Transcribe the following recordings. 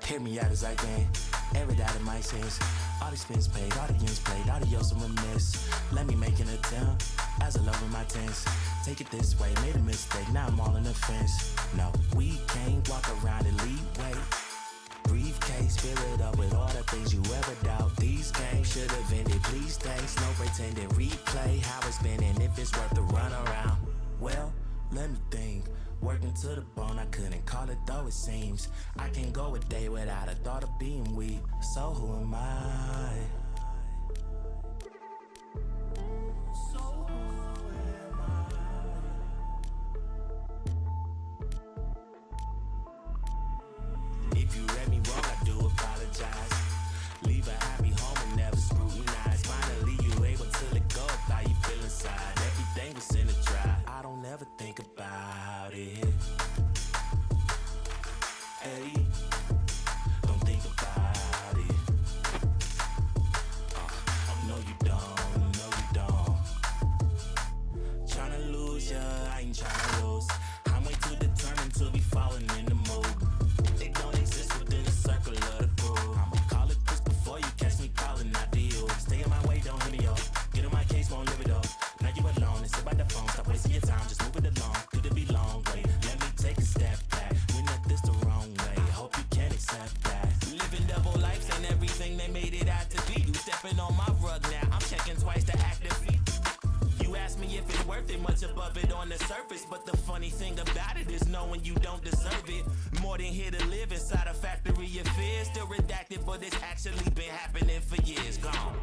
Hear me out as I can. Air it out of my sense. All these spins paid, audience played, adios and remiss. Let me make an attempt as I lower my tense. Take it this way, made a mistake, now I'm all in the fence. No, we can't walk around and lead way. Briefcase, fill it up with all the things you ever doubt. These games should have ended, please thanks. No pretending, replay how it's been and if it's worth the run around. Well, let me think. Working to the bone, I couldn't call it though it seems. I can't go a day without a thought of being weak. So who am I? If you read me wrong, I do apologize. Leave a happy home and never scrutinize. Finally, you able to let go of how you feel inside. Everything was in a dry. I don't ever think about it. Hey, don't think about it. No, you don't. No, you don't. Tryna lose ya, I ain't tryna lose. I'm way too determined to be falling in the mood. They don't exist within the circle of the crew. I'ma call it this before you catch me calling out to you. Stay in my way, don't hit me up. Get on my case, won't live it up. Now you alone and sit by the phone. Stop wasting your time, just move it along. Could it be long? Wait, let me take a step back. We not this the wrong way. Hope you can accept that. Living double lives ain't everything they made it out to be. You stepping on my rug now. I'm checking twice to active feet. You ask me if it's worth it, much above it on the surface. But the funny thing about it is knowing you don't deserve it. More than here to live inside a factory of fear. Still redacted, but it's actually been happening for years. Gone.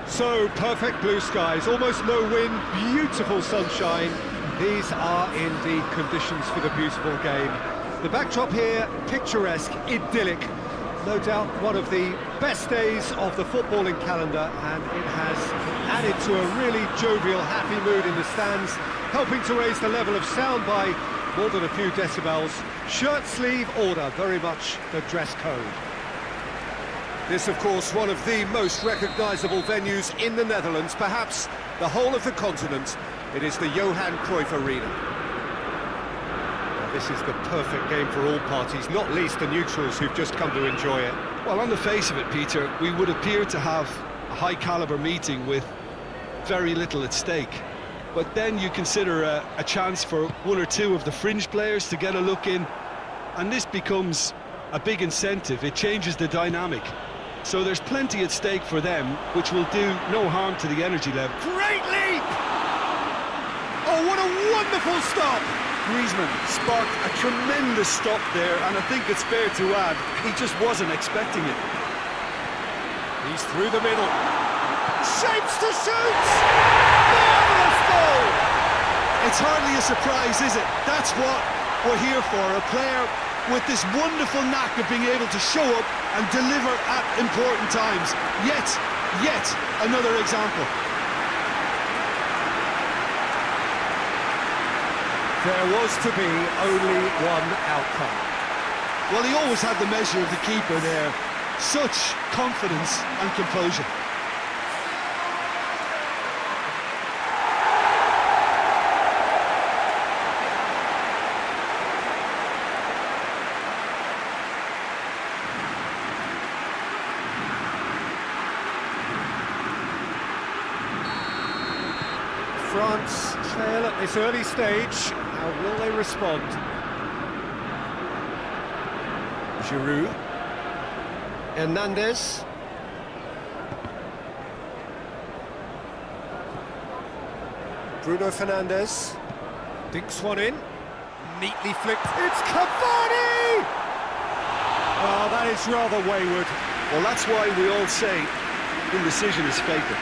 So, perfect blue skies, almost no wind, beautiful sunshine. These are indeed conditions for the beautiful game. The backdrop here, picturesque, idyllic. No doubt one of the best days of the footballing calendar, and it has added to a really jovial, happy mood in the stands, helping to raise the level of sound by more than a few decibels. Shirt sleeve order, very much the dress code. This, of course, one of the most recognisable venues in the Netherlands, perhaps the whole of the continent. It is the Johan Cruyff Arena. Now, this is the perfect game for all parties, not least the neutrals who've just come to enjoy it. Well, on the face of it, Peter, we would appear to have a high-caliber meeting with very little at stake. But then you consider a chance for one or two of the fringe players to get a look in, and this becomes a big incentive. It changes the dynamic. So there's plenty at stake for them, which will do no harm to the energy level. Great leap! Oh, what a wonderful stop! Griezmann sparked a tremendous stop there, and I think it's fair to add, he just wasn't expecting it. He's through the middle. Shapes to shoot! Marvellous goal! It's hardly a surprise, is it? That's what we're here for, a player with this wonderful knack of being able to show up and deliver at important times. Yet another example. There was to be only one outcome. Well, he always had the measure of the keeper there. Such confidence and composure. France trail at this early stage. How will they respond? Giroud. Hernandez. Bruno Fernandes. Dinks one in. Neatly flicked. It's Cavani! Oh, that is rather wayward. Well, that's why we all say indecision is fatal.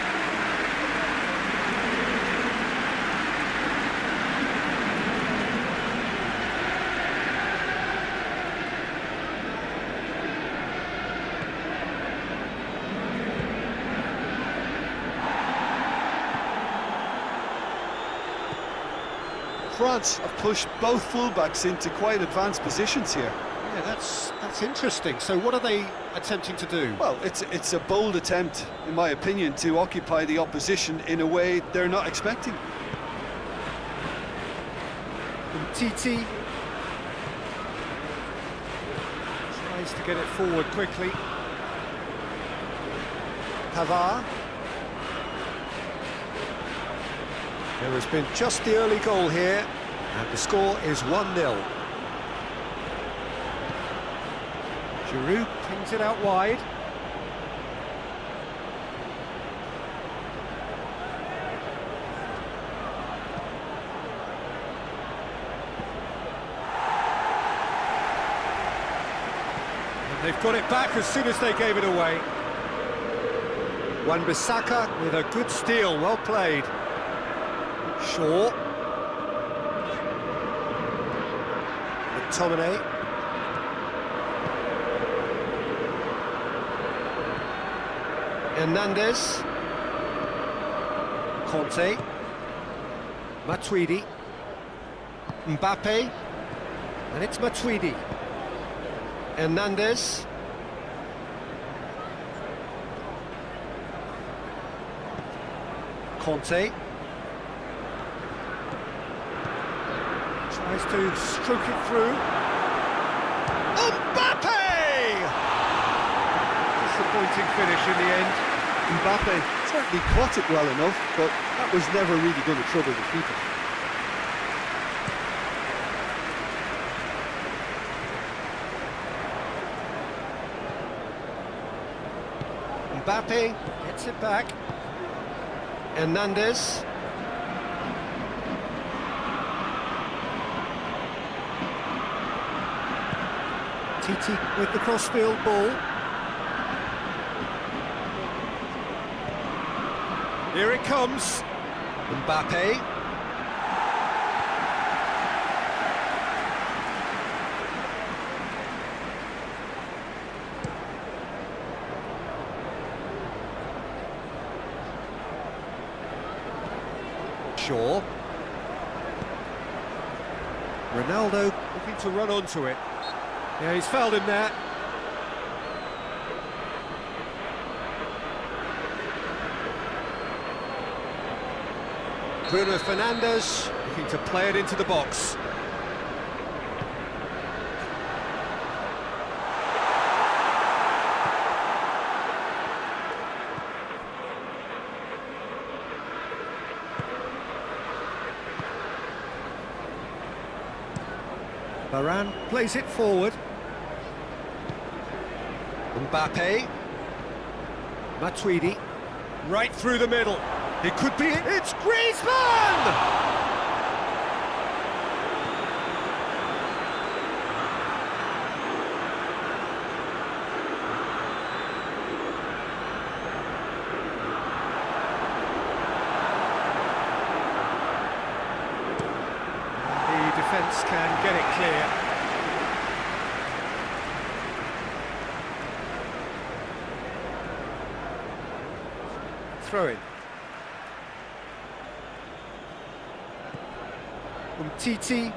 France have pushed both fullbacks into quite advanced positions here. Yeah, that's interesting. So what are they attempting to do? Well, it's a bold attempt, in my opinion, to occupy the opposition in a way they're not expecting. Titi tries to get it forward quickly. Pavard. There has been just the early goal here, and the score is 1-0. Giroud pings it out wide. And they've got it back as soon as they gave it away. Wan-Bissaka with a good steal, well played. Shaw. McTominay. Hernandez. Conte. Matuidi. Mbappe. And it's Matuidi. Hernandez. Conte. Tries to stroke it through. Mbappe! Disappointing finish in the end. Mbappe certainly caught it well enough, but that was never really going to trouble the keeper. Mbappe gets it back. Hernandez. Titi with the crossfield ball. Here it comes. Mbappe. Shaw. Ronaldo looking to run onto it. Yeah, he's fouled him there. Bruno Fernandes looking to play it into the box. Varane plays it forward. Mbappe. Matuidi. Right through the middle. It could be it. It's Griezmann! The defence can get it clear. Throw in. Titi.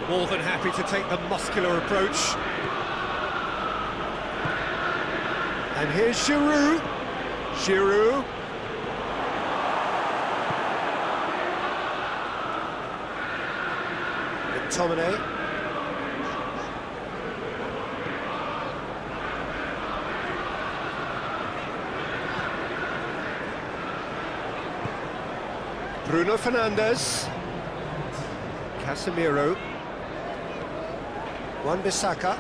More than happy to take the muscular approach. And here's Giroud. Giroud. McTominay. Bruno Fernandes. Casemiro. Wan-Bissaka.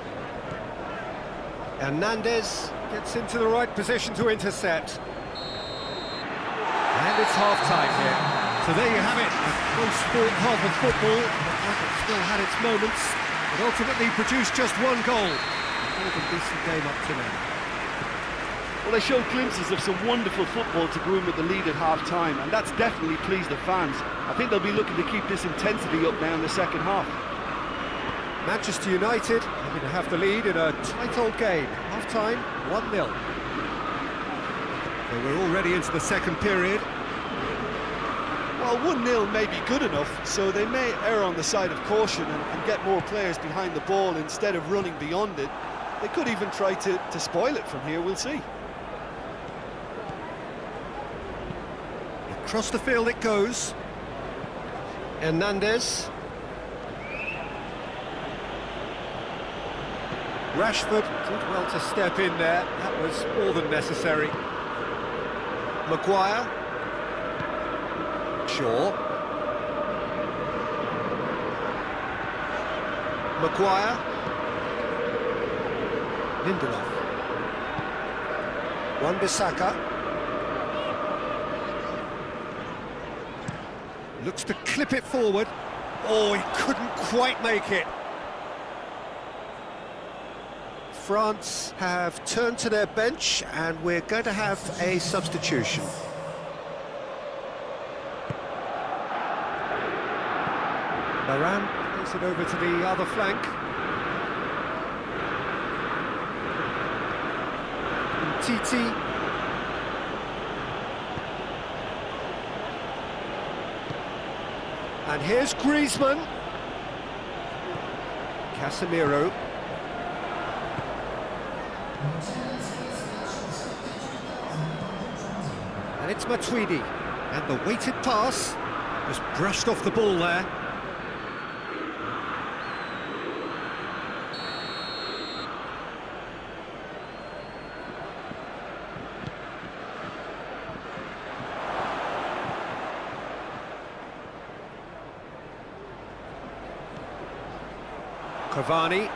Hernandez gets into the right position to intercept. And it's half-time here. So there you have it, a close half of football. It still had its moments, but ultimately produced just one goal. More than decent game up to now. Well, they showed glimpses of some wonderful football to go in with the lead at half-time, and that's definitely pleased the fans. I think they'll be looking to keep this intensity up now in the second half. Manchester United are going to have the lead in a tight old game. Half-time, 1-0. So we're already into the second period. Well, 1-0 may be good enough, so they may err on the side of caution and get more players behind the ball instead of running beyond it. They could even try to spoil it from here, we'll see. Across the field it goes. Hernandez. Rashford did well to step in there. That was more than necessary. Maguire. Shaw. Maguire. Lindelof. Wan-Bissaka. Looks to clip it forward. Oh, he couldn't quite make it. France have turned to their bench and we're going to have a substitution. Varane plays it over to the other flank. Titi. And here's Griezmann. Casemiro. And it's Matuidi. And the weighted pass just brushed off the ball there. Cavani,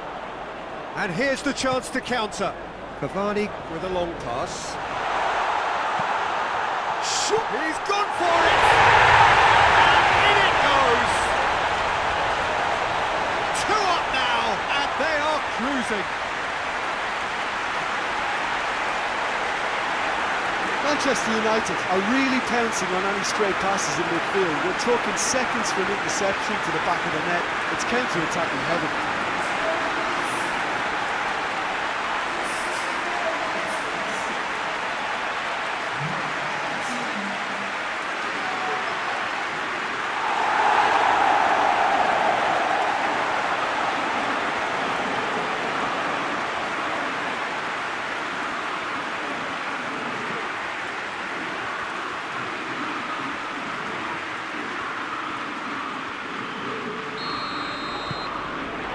and here's the chance to counter. Cavani with a long pass. Shoot, he's gone for it! And in it goes! 2 up now, and they are cruising. Manchester United are really pouncing on any stray passes in midfield. We're talking seconds from interception to the back of the net. It's counter-attacking heaven.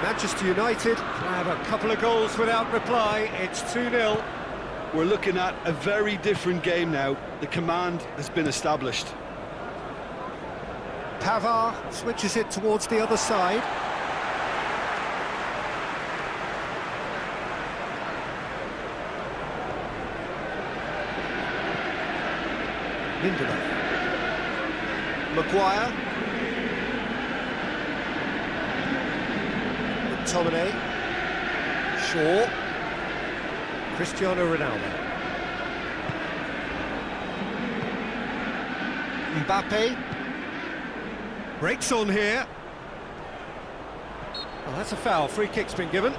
Manchester United have a couple of goals without reply. It's 2-0. We're looking at a very different game now. The command has been established. Pavard switches it towards the other side. Lindelof. Maguire. McTominay. Shaw. Cristiano Ronaldo. Mbappe. Breaks on here. Well, that's a foul. Free kick's been given.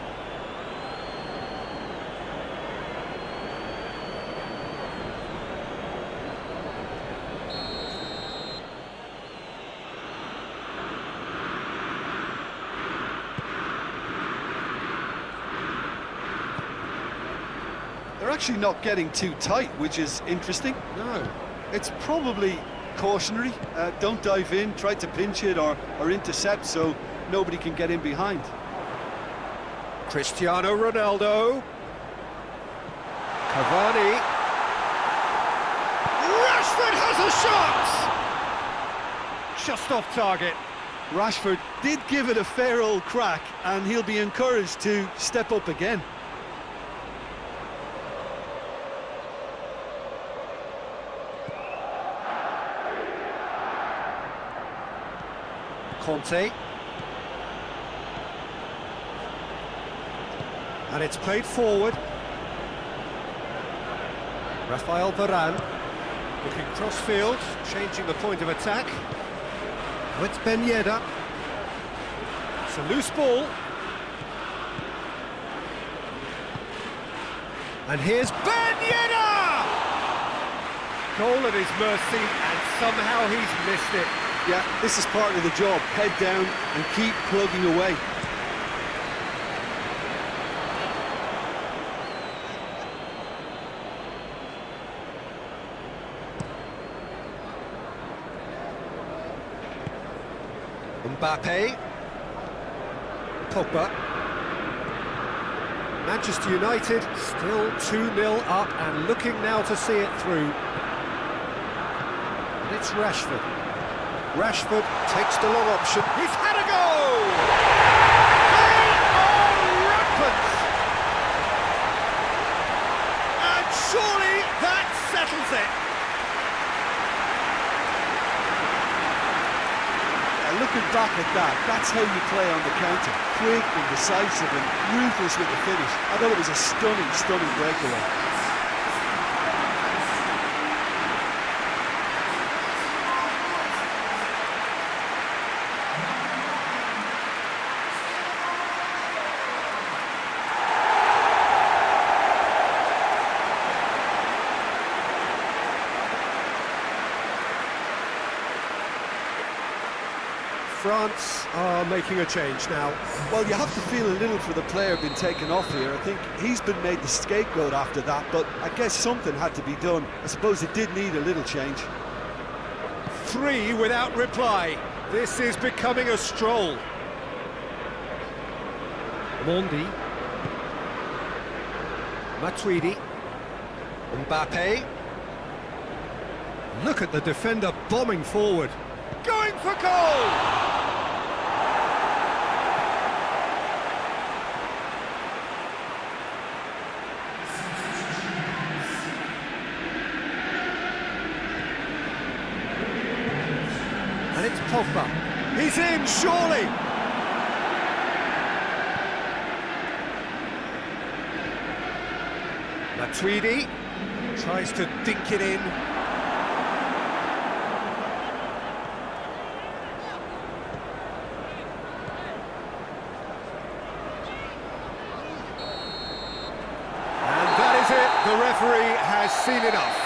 They're actually not getting too tight, which is interesting. No. It's probably cautionary. Don't dive in, try to pinch it or intercept so nobody can get in behind. Cristiano Ronaldo. Cavani. Rashford has a shot! Just off target. Rashford did give it a fair old crack and he'll be encouraged to step up again. Conte. And it's played forward. Rafael Varane. Looking cross-field, changing the point of attack. Oh, it's Ben Yedder. It's a loose ball. And here's Ben Yedder! Goal at his mercy and somehow he's missed it. Yeah, this is part of the job. Head down and keep plugging away. Mbappe. Pogba. Manchester United still 2-0 up and looking now to see it through. And it's Rashford. Rashford takes the long option. He's had a go! They are rampant! And surely that settles it. Looking back at that, that's how you play on the counter. Quick and decisive and ruthless with the finish. I thought it was a stunning, stunning breakaway. France are making a change now. Well, you have to feel a little for the player being taken off here. I think he's been made the scapegoat after that, but I guess something had to be done. I suppose it did need a little change. 3 without reply. This is becoming a stroll. Mondi. Matuidi. Mbappe. Look at the defender bombing forward. Going for goal! And it's Pogba. He's in, surely! Matuidi tries to dink it in. And that is it. The referee has seen enough.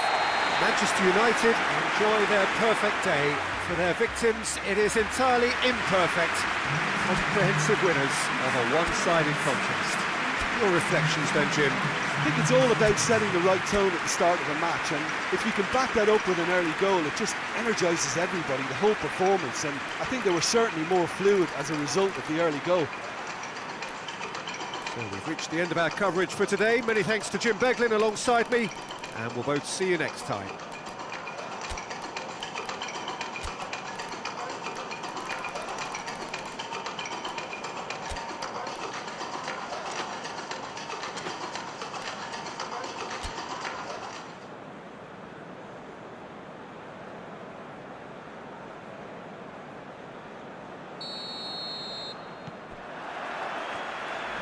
Manchester United enjoy their perfect day. For their victims, it is entirely imperfect. Comprehensive winners of a one-sided contest. Your reflections then, Jim? I think it's all about setting the right tone at the start of a match, and if you can back that up with an early goal, it just energises everybody, the whole performance, and I think they were certainly more fluid as a result of the early goal. So we've reached the end of our coverage for today. Many thanks to Jim Beglin alongside me, and we'll both see you next time.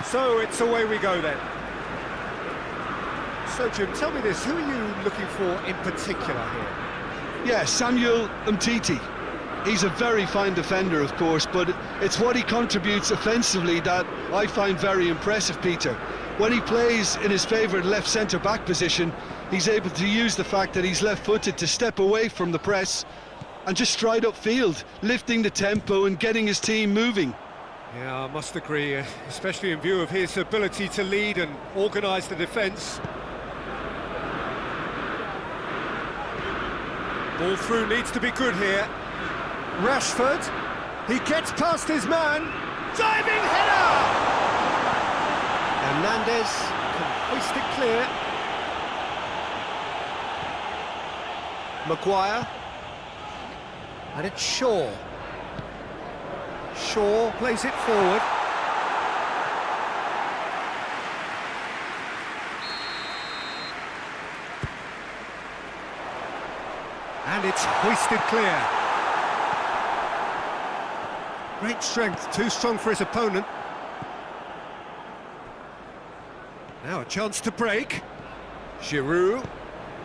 So it's away we go then. So Jim, tell me this, who are you looking for in particular here? Yeah, Samuel Umtiti. He's a very fine defender, of course, but it's what he contributes offensively that I find very impressive, Peter. When he plays in his favourite left centre-back position, he's able to use the fact that he's left-footed to step away from the press and just stride upfield, lifting the tempo and getting his team moving. Yeah, I must agree, especially in view of his ability to lead and organise the defence. Ball through needs to be good here. Rashford, he gets past his man, diving header! Hernandez can hoist it clear. Maguire, and it's Shaw. Shaw plays it forward. And it's hoisted clear. Great strength, too strong for his opponent. Now a chance to break. Giroud,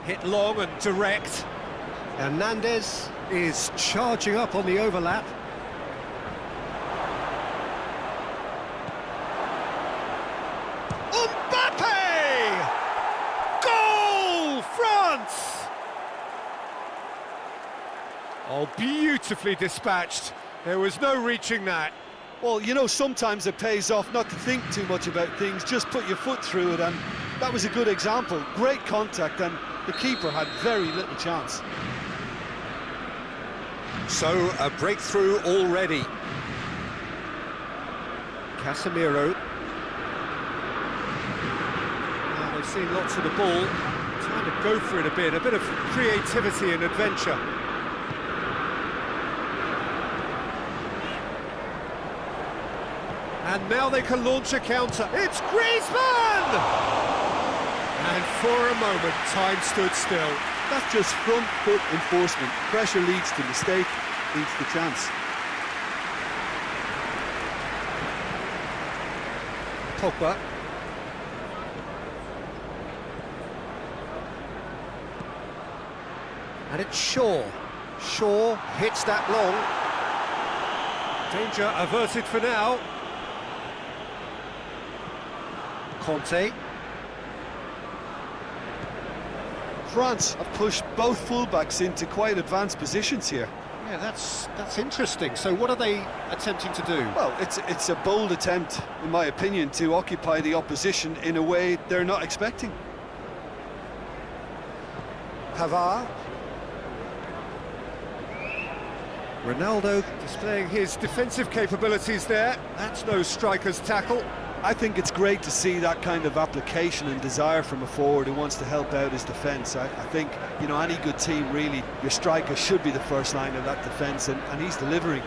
hit long and direct. Hernandez is charging up on the overlap. Mbappe! Goal, France! Oh, beautifully dispatched. There was no reaching that. Well, you know, sometimes it pays off not to think too much about things, just put your foot through it, and that was a good example. Great contact, and the keeper had very little chance. So, a breakthrough already. Casemiro. Now they've seen lots of the ball, trying to go for it a bit of creativity and adventure. And now they can launch a counter. It's Griezmann! And for a moment, time stood still. That's just front foot enforcement. Pressure leads to mistake, leads to chance. Pogba. And it's Shaw. Shaw hits that long. Danger averted for now. Conte. France have pushed both fullbacks into quite advanced positions here. Yeah, that's interesting. So what are they attempting to do? Well, it's a bold attempt, in my opinion, to occupy the opposition in a way they're not expecting. Pavard. Ronaldo displaying his defensive capabilities there. That's no striker's tackle. I think it's great to see that kind of application and desire from a forward who wants to help out his defence. I think, you know, any good team, really, your striker should be the first line of that defence, and he's delivering.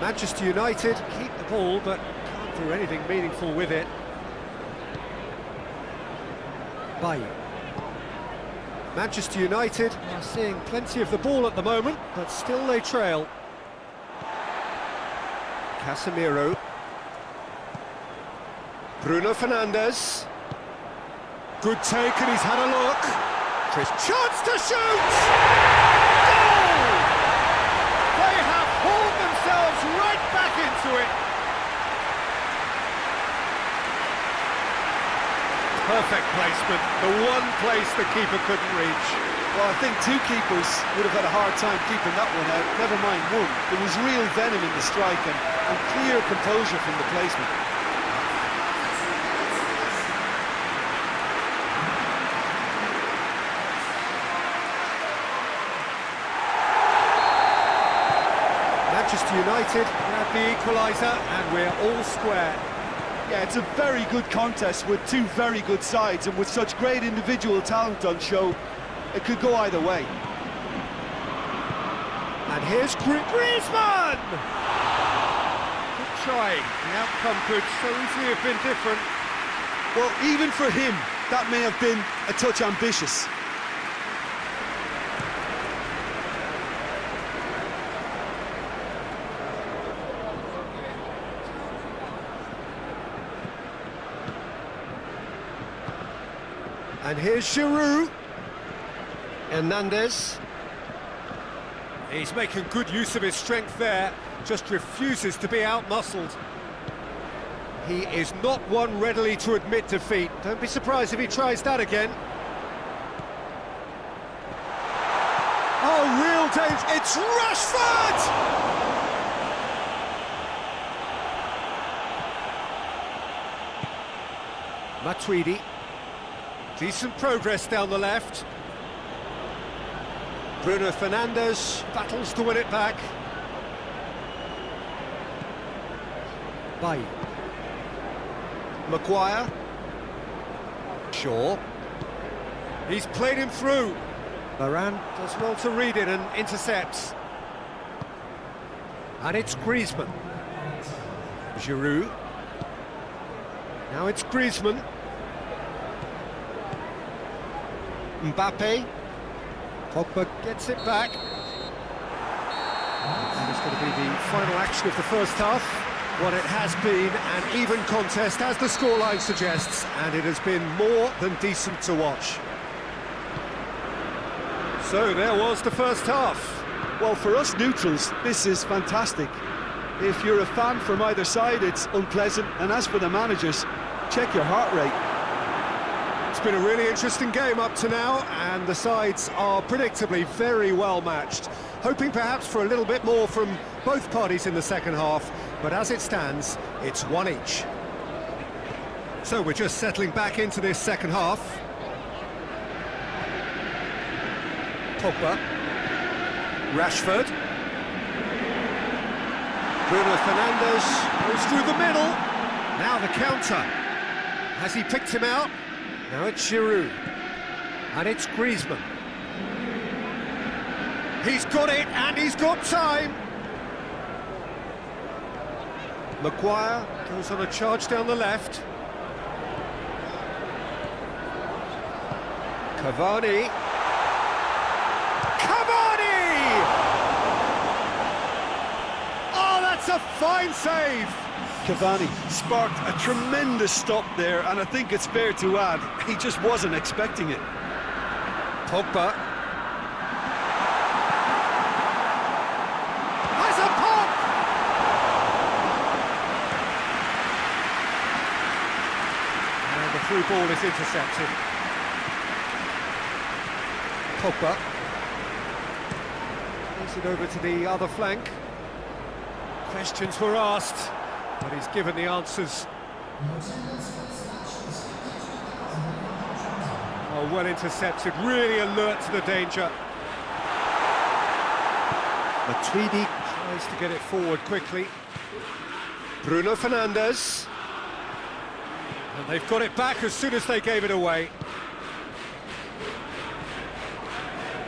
Manchester United keep the ball, but can't do anything meaningful with it. Bailly. Manchester United are seeing plenty of the ball at the moment, but still they trail. Casemiro. Bruno Fernandes. Good take, and he's had a look. Chance to shoot! Goal! They have hauled themselves right back into it. Perfect placement, the one place the keeper couldn't reach. Well, I think two keepers would have had a hard time keeping that one out, never mind one. There was real venom in the strike and clear composure from the placement. Manchester United grab the equaliser, and we're all square. Yeah, it's a very good contest with two very good sides, and with such great individual talent on show, it could go either way. And here's Griezmann! Good trying. The outcome could so easily have been different. Well, even for him, that may have been a touch ambitious. And here's Giroud. Hernandez. He's making good use of his strength there, just refuses to be out-muscled. He is not one readily to admit defeat. Don't be surprised if he tries that again. Oh, real danger. It's Rashford! Matuidi. Decent progress down the left. Bruno Fernandes battles to win it back. Bailly. Maguire. Shaw. He's played him through. Varane does well to read it and intercepts. And it's Griezmann. Giroud. Now it's Griezmann. Mbappe. Pogba gets it back. And it's going to be the final action of the first half. What it has been an even contest, as the scoreline suggests, and it has been more than decent to watch. So there was the first half. Well, for us neutrals, this is fantastic. If you're a fan from either side, it's unpleasant, and as for the managers, check your heart rate. It's been a really interesting game up to now, and the sides are predictably very well matched. Hoping perhaps for a little bit more from both parties in the second half, but as it stands, it's one each. So we're just settling back into this second half. Pogba. Rashford. Bruno Fernandes goes through the middle. Now the counter. Has he picked him out? Now it's Giroud. And it's Griezmann. He's got it, and he's got time. Maguire goes on a charge down the left. Cavani. Oh, that's a fine save! Cavani sparked a tremendous stop there, and I think it's fair to add, he just wasn't expecting it. Pogba. Has a pop! And the through ball is intercepted. Pogba. Plays it over to the other flank. Questions were asked, but he's given the answers. Oh, well intercepted, really alert to the danger. Matuidi tries to get it forward quickly. Bruno Fernandes. And they've got it back as soon as they gave it away.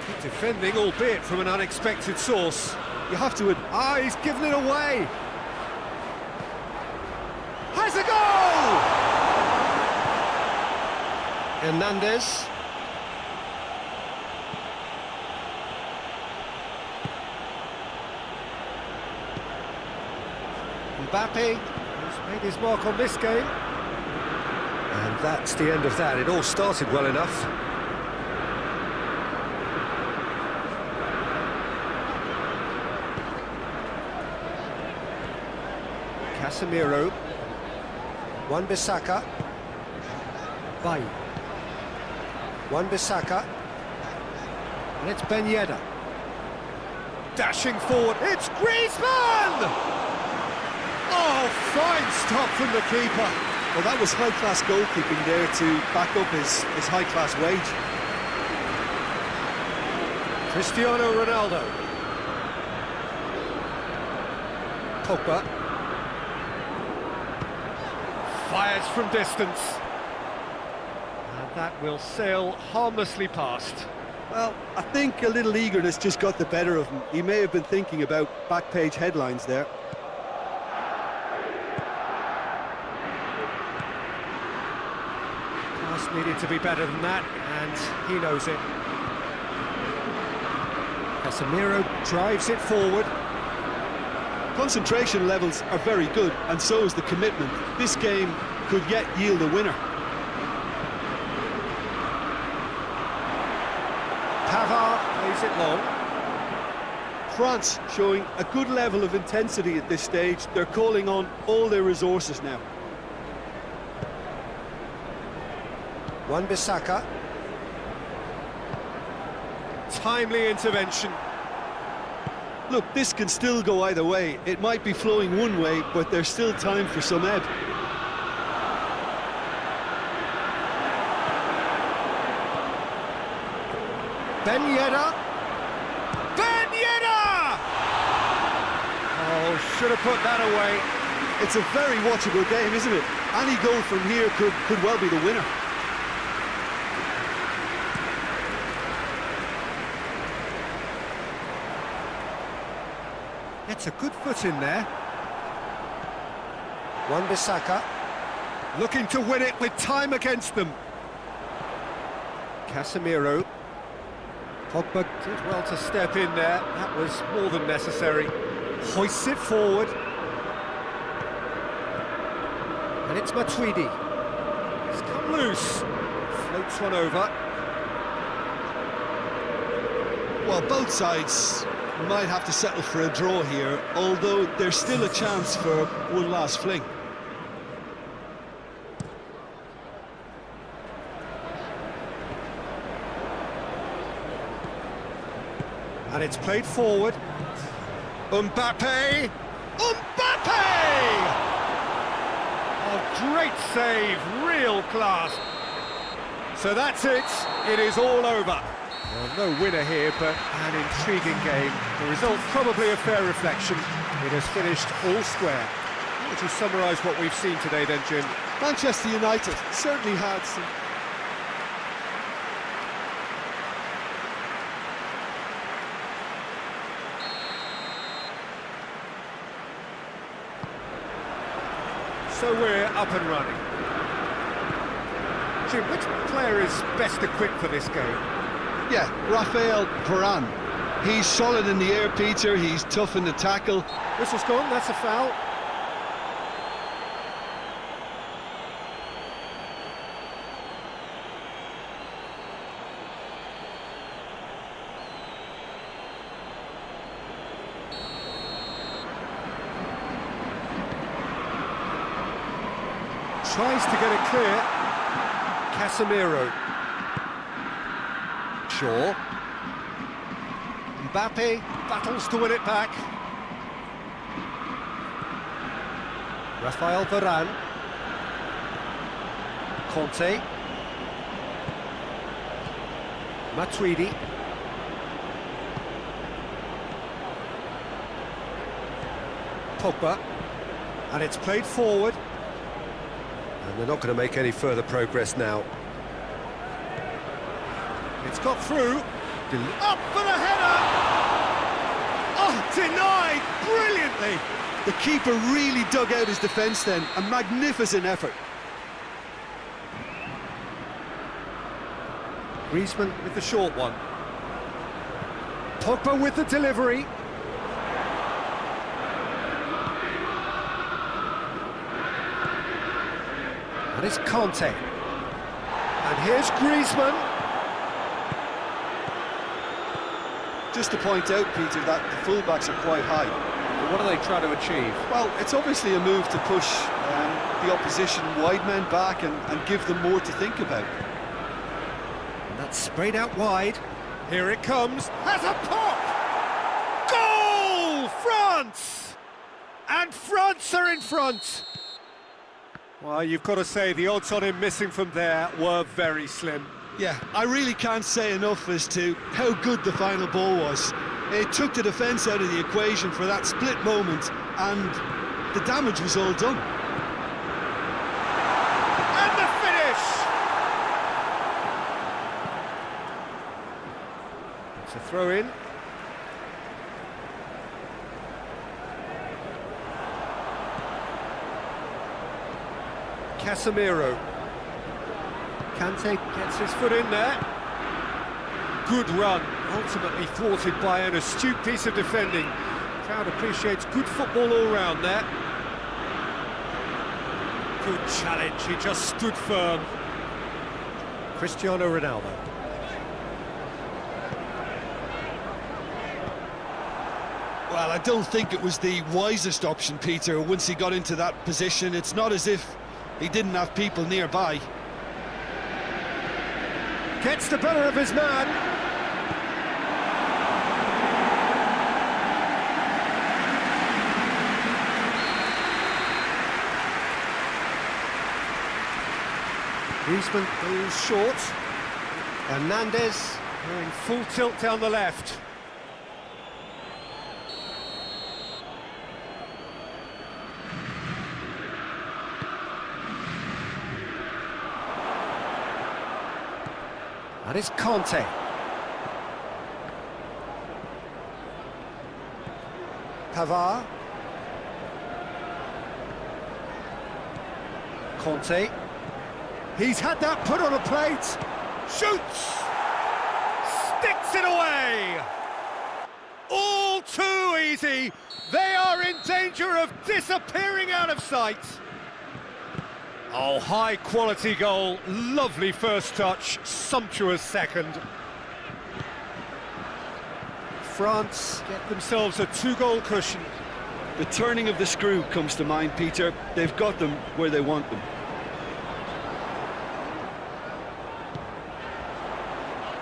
Good defending, albeit from an unexpected source. You have to... He's given it away! Has a goal! Hernandez. Mbappe has made his mark on this game. And that's the end of that. It all started well enough. Casemiro. Wan-Bissaka. Bay. Wan-Bissaka. And it's Ben Yedder. Dashing forward, it's Griezmann! Oh, fine stop from the keeper. Well, that was high-class goalkeeping there to back up his high-class wage. Cristiano Ronaldo. Pogba. Fires from distance. And that will sail harmlessly past. Well, I think a little eagerness just got the better of him. He may have been thinking about back-page headlines there. Pass needed to be better than that, and he knows it. Casemiro drives it forward. Concentration levels are very good, and so is the commitment. This game could yet yield a winner. Pavard plays it long. France showing a good level of intensity at this stage. They're calling on all their resources now. Wan-Bissaka. Timely intervention. Look, this can still go either way. It might be flowing one way, but there's still time for some ebb. Ben Yedder. Ben Yedder! Oh, should have put that away. It's a very watchable game, isn't it? Any goal from here could well be the winner. Gets a good foot in there. Wan-Bissaka. Looking to win it with time against them. Casemiro. Pogba did well to step in there. That was more than necessary. Hoists it forward. And it's Matuidi. He's come loose. Floats one over. Well, both sides might have to settle for a draw here, although there's still a chance for one last fling. And it's played forward. Mbappe! Mbappe! Oh, great save, real class. So that's it, it is all over. Well, no winner here, but an intriguing game. The result probably a fair reflection. It has finished all square. How would you summarise what we've seen today then, Jim? Manchester United certainly had some... So we're up and running. Jim, which player is best equipped for this game? Yeah, Raphael Varane. He's solid in the air, Peter. He's tough in the tackle. Whistle's gone, that's a foul. Tries to get it clear. Casemiro. Shaw. Mbappe battles to win it back. Raphael Varane. Conte. Matuidi. Pogba. And it's played forward. And they're not going to make any further progress now. It's got through. Up for the header! Oh, denied brilliantly! The keeper really dug out his defence then. A magnificent effort. Griezmann with the short one. Pogba with the delivery. And it's Conte. And here's Griezmann. Just to point out, Peter, that the fullbacks are quite high. What are they trying to achieve? Well, it's obviously a move to push the opposition wide men back and give them more to think about. And that's sprayed out wide. Here it comes. Has a pop! Goal! France! And France are in front. Well, you've got to say the odds on him missing from there were very slim. Yeah, I really can't say enough as to how good the final ball was. It took the defence out of the equation for that split moment, and the damage was all done. And the finish! It's a throw-in. Casemiro. Kante gets his foot in there. Good run, ultimately thwarted by an astute piece of defending. Crowd appreciates good football all round there. Good challenge, he just stood firm. Cristiano Ronaldo. Well, I don't think it was the wisest option, Peter, once he got into that position. It's not as if he didn't have people nearby. Gets the better of his man. Griezmann goes short. Hernandez going full tilt down the left. And it's Conte. Pavard. Conte. He's had that put on a plate. Shoots! Sticks it away! All too easy. They are in danger of disappearing out of sight. Oh, high-quality goal, lovely first touch, sumptuous second. France get themselves a two-goal cushion. The turning of the screw comes to mind, Peter. They've got them where they want them.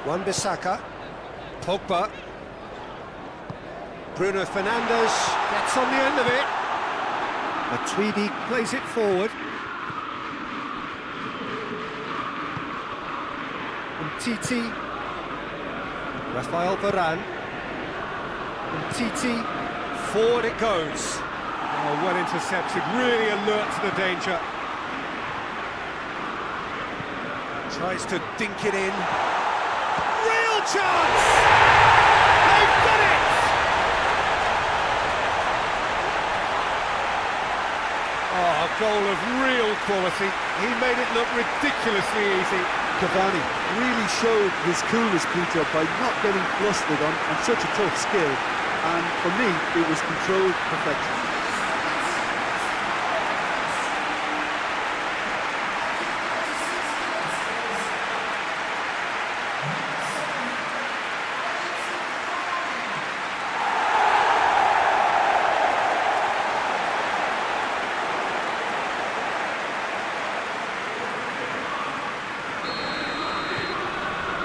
Wan-Bissaka, Pogba, Bruno Fernandes gets on the end of it. Matuidi plays it forward. Titi, Rafael Varane, and Titi, forward it goes. Oh, well intercepted, really alert to the danger. Tries to dink it in. Real chance! They've done it! Oh, a goal of real quality. He made it look ridiculously easy. Cavani really showed his coolness, Peter, by not getting flustered on such a tough skill, and for me it was controlled perfection.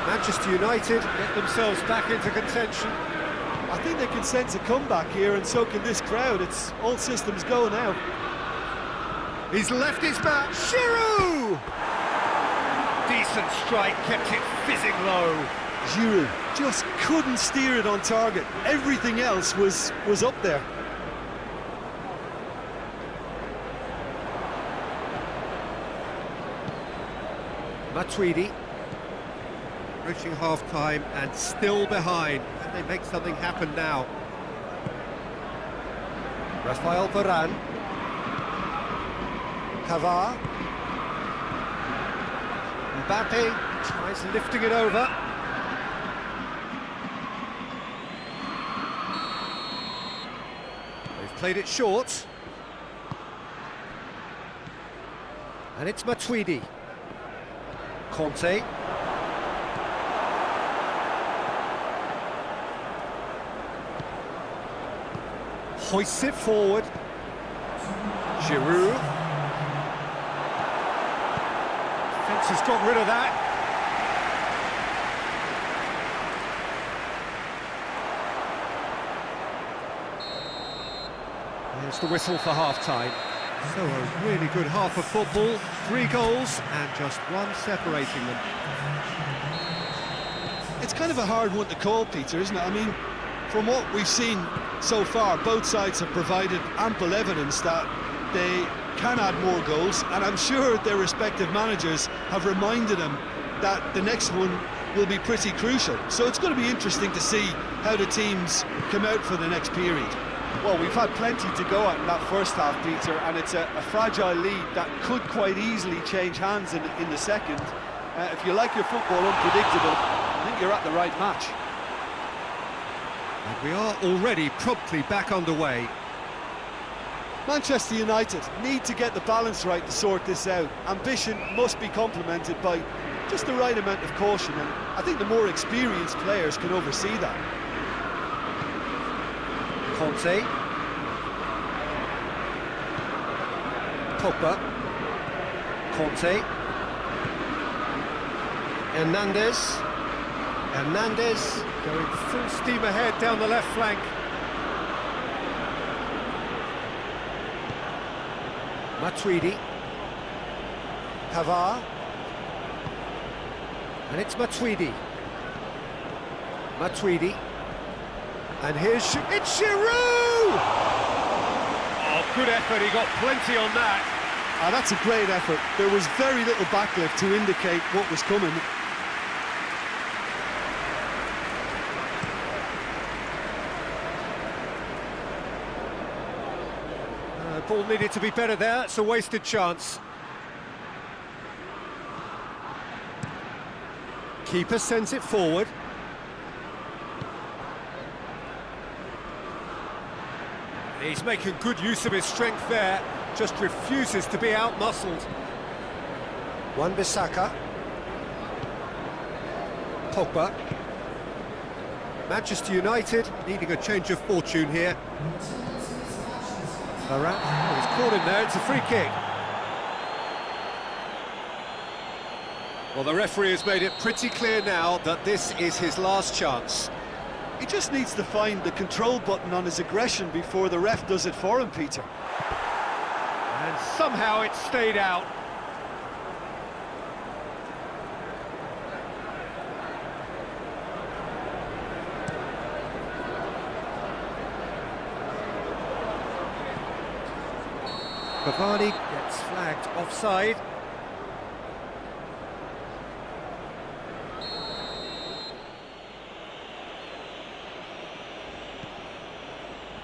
Manchester United get themselves back into contention. I think they can sense a comeback here, and so can this crowd. It's all systems go now. He's left his back. Giroud! Decent strike, kept it fizzing low. Giroud just couldn't steer it on target. Everything else was up there. Matuidi. Reaching half-time and still behind. Can they make something happen now? Rafael Varane. Pavard. Mbappe tries lifting it over. They've played it short. And it's Matuidi. Conte. Hoists it forward. Giroud. Fence has got rid of that. There's the whistle for half-time. So a really good half of football. 3 goals and just one separating them. It's kind of a hard one to call, Peter, isn't it? I mean, from what we've seen so far, both sides have provided ample evidence that they can add more goals, and I'm sure their respective managers have reminded them that the next one will be pretty crucial. So it's going to be interesting to see how the teams come out for the next period. Well, we've had plenty to go at in that first half, Peter, and it's a fragile lead that could quite easily change hands in the second. If you like your football unpredictable, I think you're at the right match. And we are already promptly back underway. Manchester United need to get the balance right to sort this out. Ambition must be complemented by just the right amount of caution, and I think the more experienced players can oversee that. Conte. Pogba. Conte. Hernandez. Hernandez going full steam ahead down the left flank. Matuidi. Pavard. And it's Matuidi. Matuidi. And here's it's Giroud! Oh, good effort, he got plenty on that. That's a great effort. There was very little backlift to indicate what was coming. Ball needed to be better there, it's a wasted chance. Keeper sends it forward. He's making good use of his strength there, just refuses to be out-muscled. Wan-Bissaka. Pogba. Manchester United needing a change of fortune here. Varane, oh, he's caught him there, it's a free kick. Well, the referee has made it pretty clear now that this is his last chance. He just needs to find the control button on his aggression before the ref does it for him, Peter. And somehow it stayed out. Cavani gets flagged offside.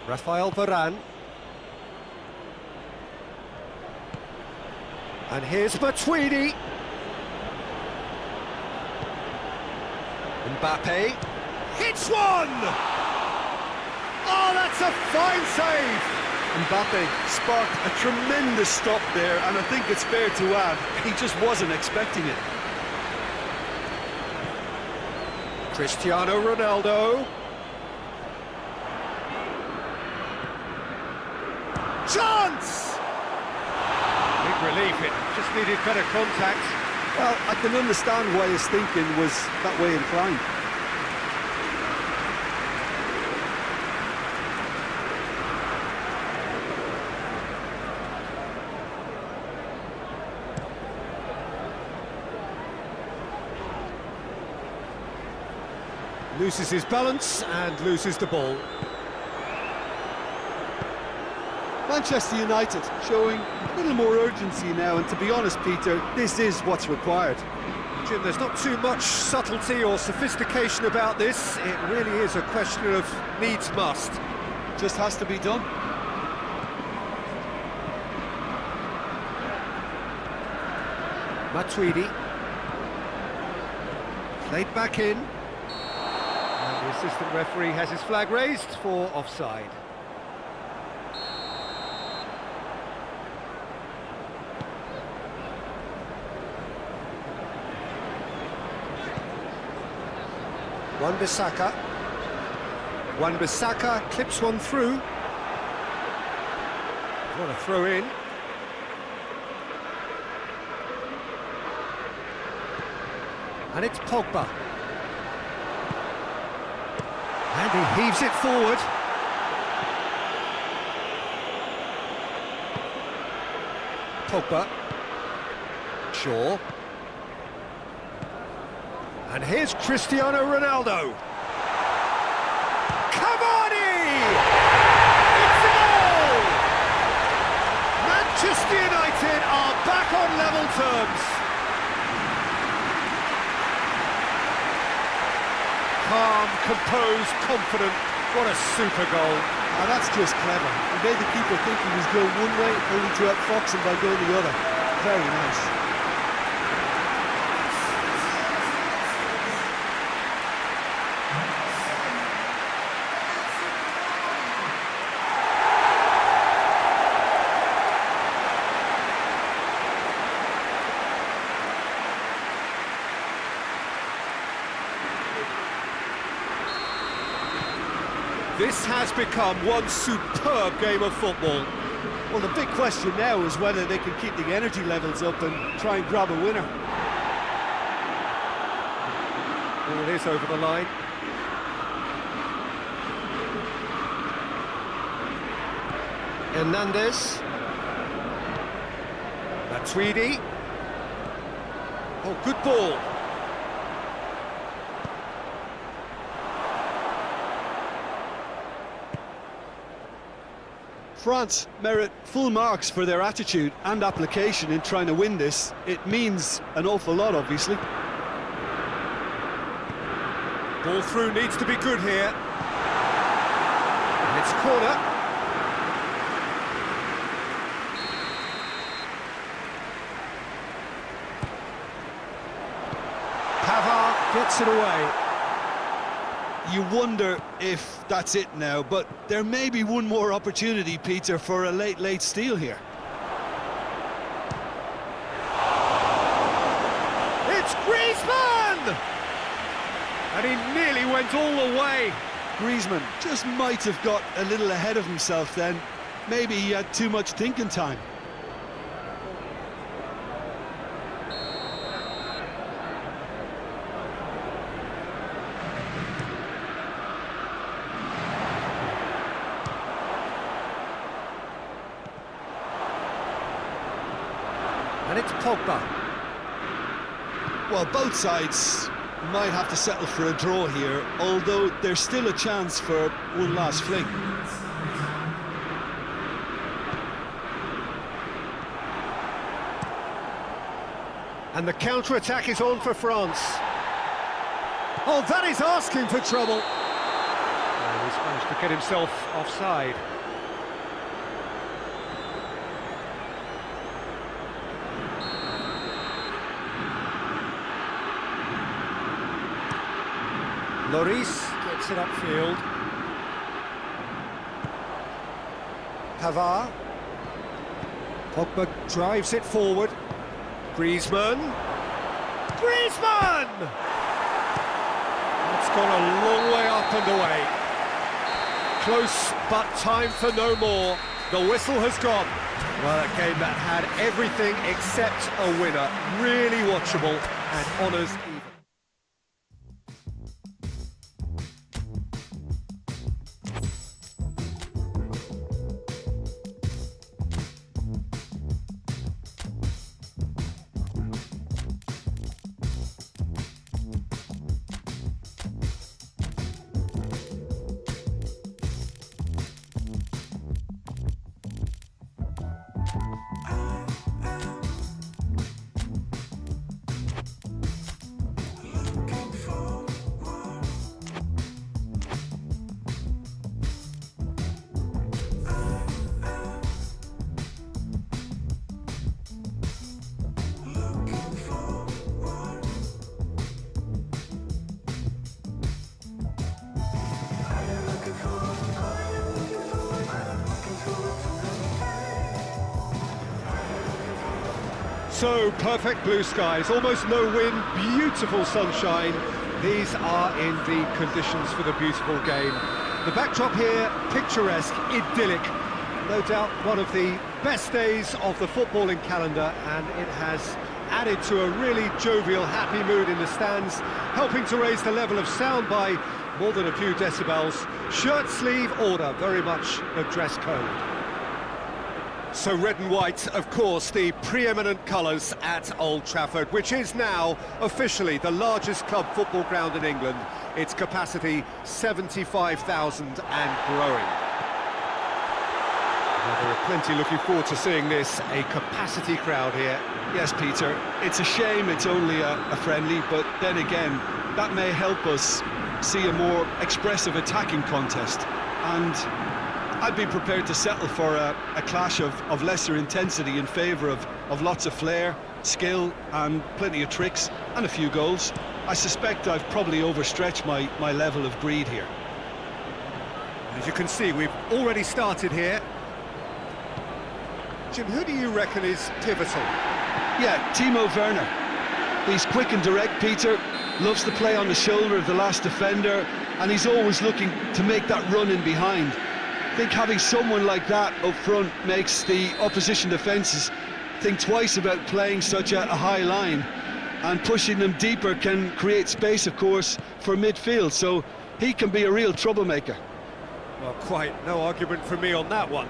Rafael Varane. And here's Matuidi. Mbappe hits one! Oh, that's a fine save! Mbappe sparked a tremendous stop there, and I think it's fair to add, he just wasn't expecting it. Cristiano Ronaldo. Chance! Big relief, it just needed better contact. Well, I can understand why his thinking was that way inclined. Loses his balance and loses the ball. Manchester United showing a little more urgency now, and to be honest, Peter, this is what's required. Jim, there's not too much subtlety or sophistication about this. It really is a question of needs must. Just has to be done. Matuidi. Played back in. And the assistant referee has his flag raised for offside. Wan-Bissaka. Wan-Bissaka clips one through. What a throw in. And it's Pogba. And he heaves it forward. Pogba. Shaw. And here's Cristiano Ronaldo. Cavani! It's a goal! Manchester United are back on level terms. Calm, composed, confident. What a super goal. And that's just clever. He made the keeper think he was going one way, only to outfox him by going the other. Very nice. This has become one superb game of football. Well, the big question now is whether they can keep the energy levels up and try and grab a winner. Ball is over the line. Hernandez. Matuidi. Oh, good ball. France merit full marks for their attitude and application in trying to win this. It means an awful lot, obviously. Ball through needs to be good here. And it's corner. Pavard gets it away. You wonder if that's it now, but there may be one more opportunity, Peter, for a late steal here. It's Griezmann! And he nearly went all the way. Griezmann just might have got a little ahead of himself then. Maybe he had too much thinking time. Pogba. Well, both sides might have to settle for a draw here, although there's still a chance for one last fling. And the counter-attack is on for France. Oh, that is asking for trouble. And he's managed to get himself offside. Lloris gets it upfield. Pavard. Pogba drives it forward. Griezmann. Griezmann! It's gone a long way up and away. Close, but time for no more. The whistle has gone. Well, a game that had everything except a winner. Really watchable and honours even. So, perfect blue skies, almost no wind, beautiful sunshine. These are in the conditions for the beautiful game. The backdrop here, picturesque, idyllic. No doubt one of the best days of the footballing calendar, and it has added to a really jovial, happy mood in the stands, helping to raise the level of sound by more than a few decibels. Shirt sleeve order, very much the dress code. So red and white, of course, the preeminent colours at Old Trafford, which is now officially the largest club football ground in England. Its capacity 75,000 and growing. Well, there are plenty looking forward to seeing this, a capacity crowd here. Yes, Peter, it's a shame it's only a friendly, but then again, that may help us see a more expressive attacking contest. And I'd be prepared to settle for a clash of lesser intensity in favour of lots of flair, skill and plenty of tricks and a few goals. I suspect I've probably overstretched my level of greed here. As you can see, we've already started here. Jim, who do you reckon is pivotal? Yeah, Timo Werner. He's quick and direct, Peter, loves to play on the shoulder of the last defender, and he's always looking to make that run in behind. I think having someone like that up front makes the opposition defences think twice about playing such a high line, and pushing them deeper can create space, of course, for midfield, so he can be a real troublemaker. Well, quite no argument from me on that one.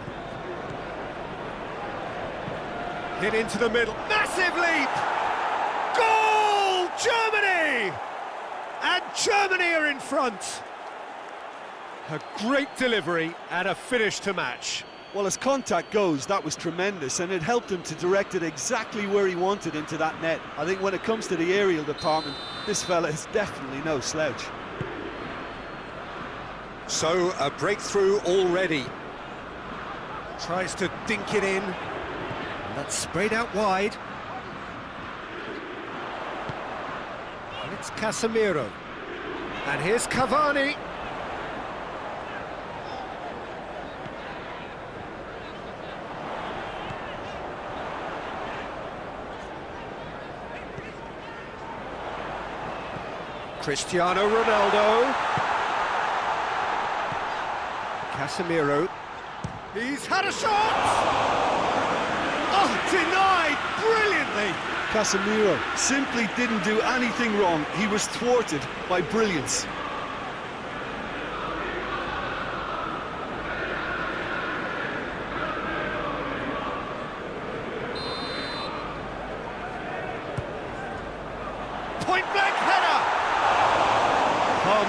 Hit into the middle, massive leap! Goal! Germany! And Germany are in front! A great delivery and a finish to match. Well, as contact goes, that was tremendous, and it helped him to direct it exactly where he wanted into that net. I think when it comes to the aerial department, this fella is definitely no slouch. So, a breakthrough already. Tries to dink it in. And that's sprayed out wide. And it's Casemiro. And here's Cavani. Cristiano Ronaldo. Casemiro. He's had a shot! Oh, denied brilliantly! Casemiro simply didn't do anything wrong. He was thwarted by brilliance.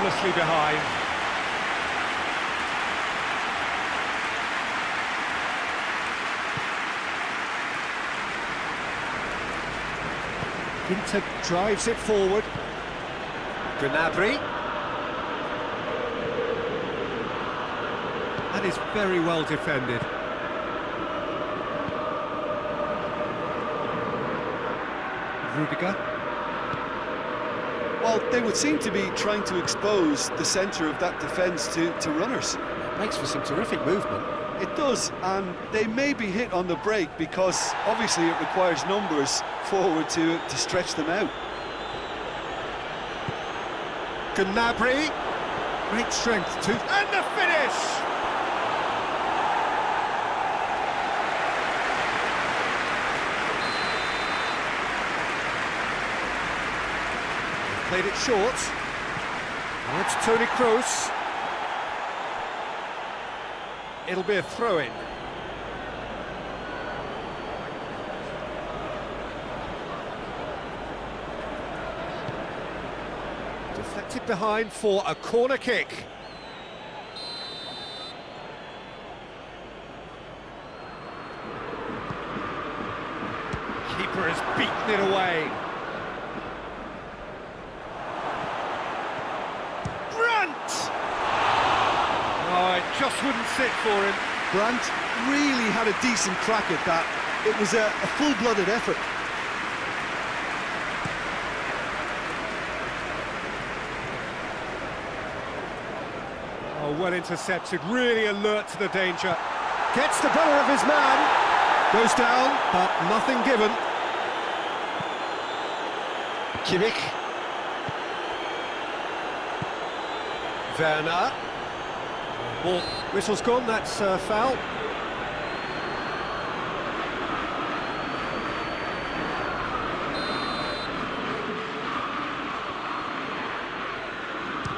harmlessly behind. Inter drives it forward. Gnabry. That is very well defended. Rudiger. Well, they would seem to be trying to expose the centre of that defence to runners. Makes for some terrific movement. It does, and they may be hit on the break because obviously it requires numbers forward to stretch them out. Gnabry. Great strength too. And the finish! Played it short. Now it's Toni Kroos. It'll be a throw-in. Deflected behind for a corner kick. Keeper has beaten it away. Oh, it just wouldn't sit for him. Brandt really had a decent crack at that. It was a full-blooded effort. Oh, well intercepted, really alert to the danger. Gets the better of his man. Goes down, but nothing given. Kimmich. Werner. Ball, whistle's gone, that's foul.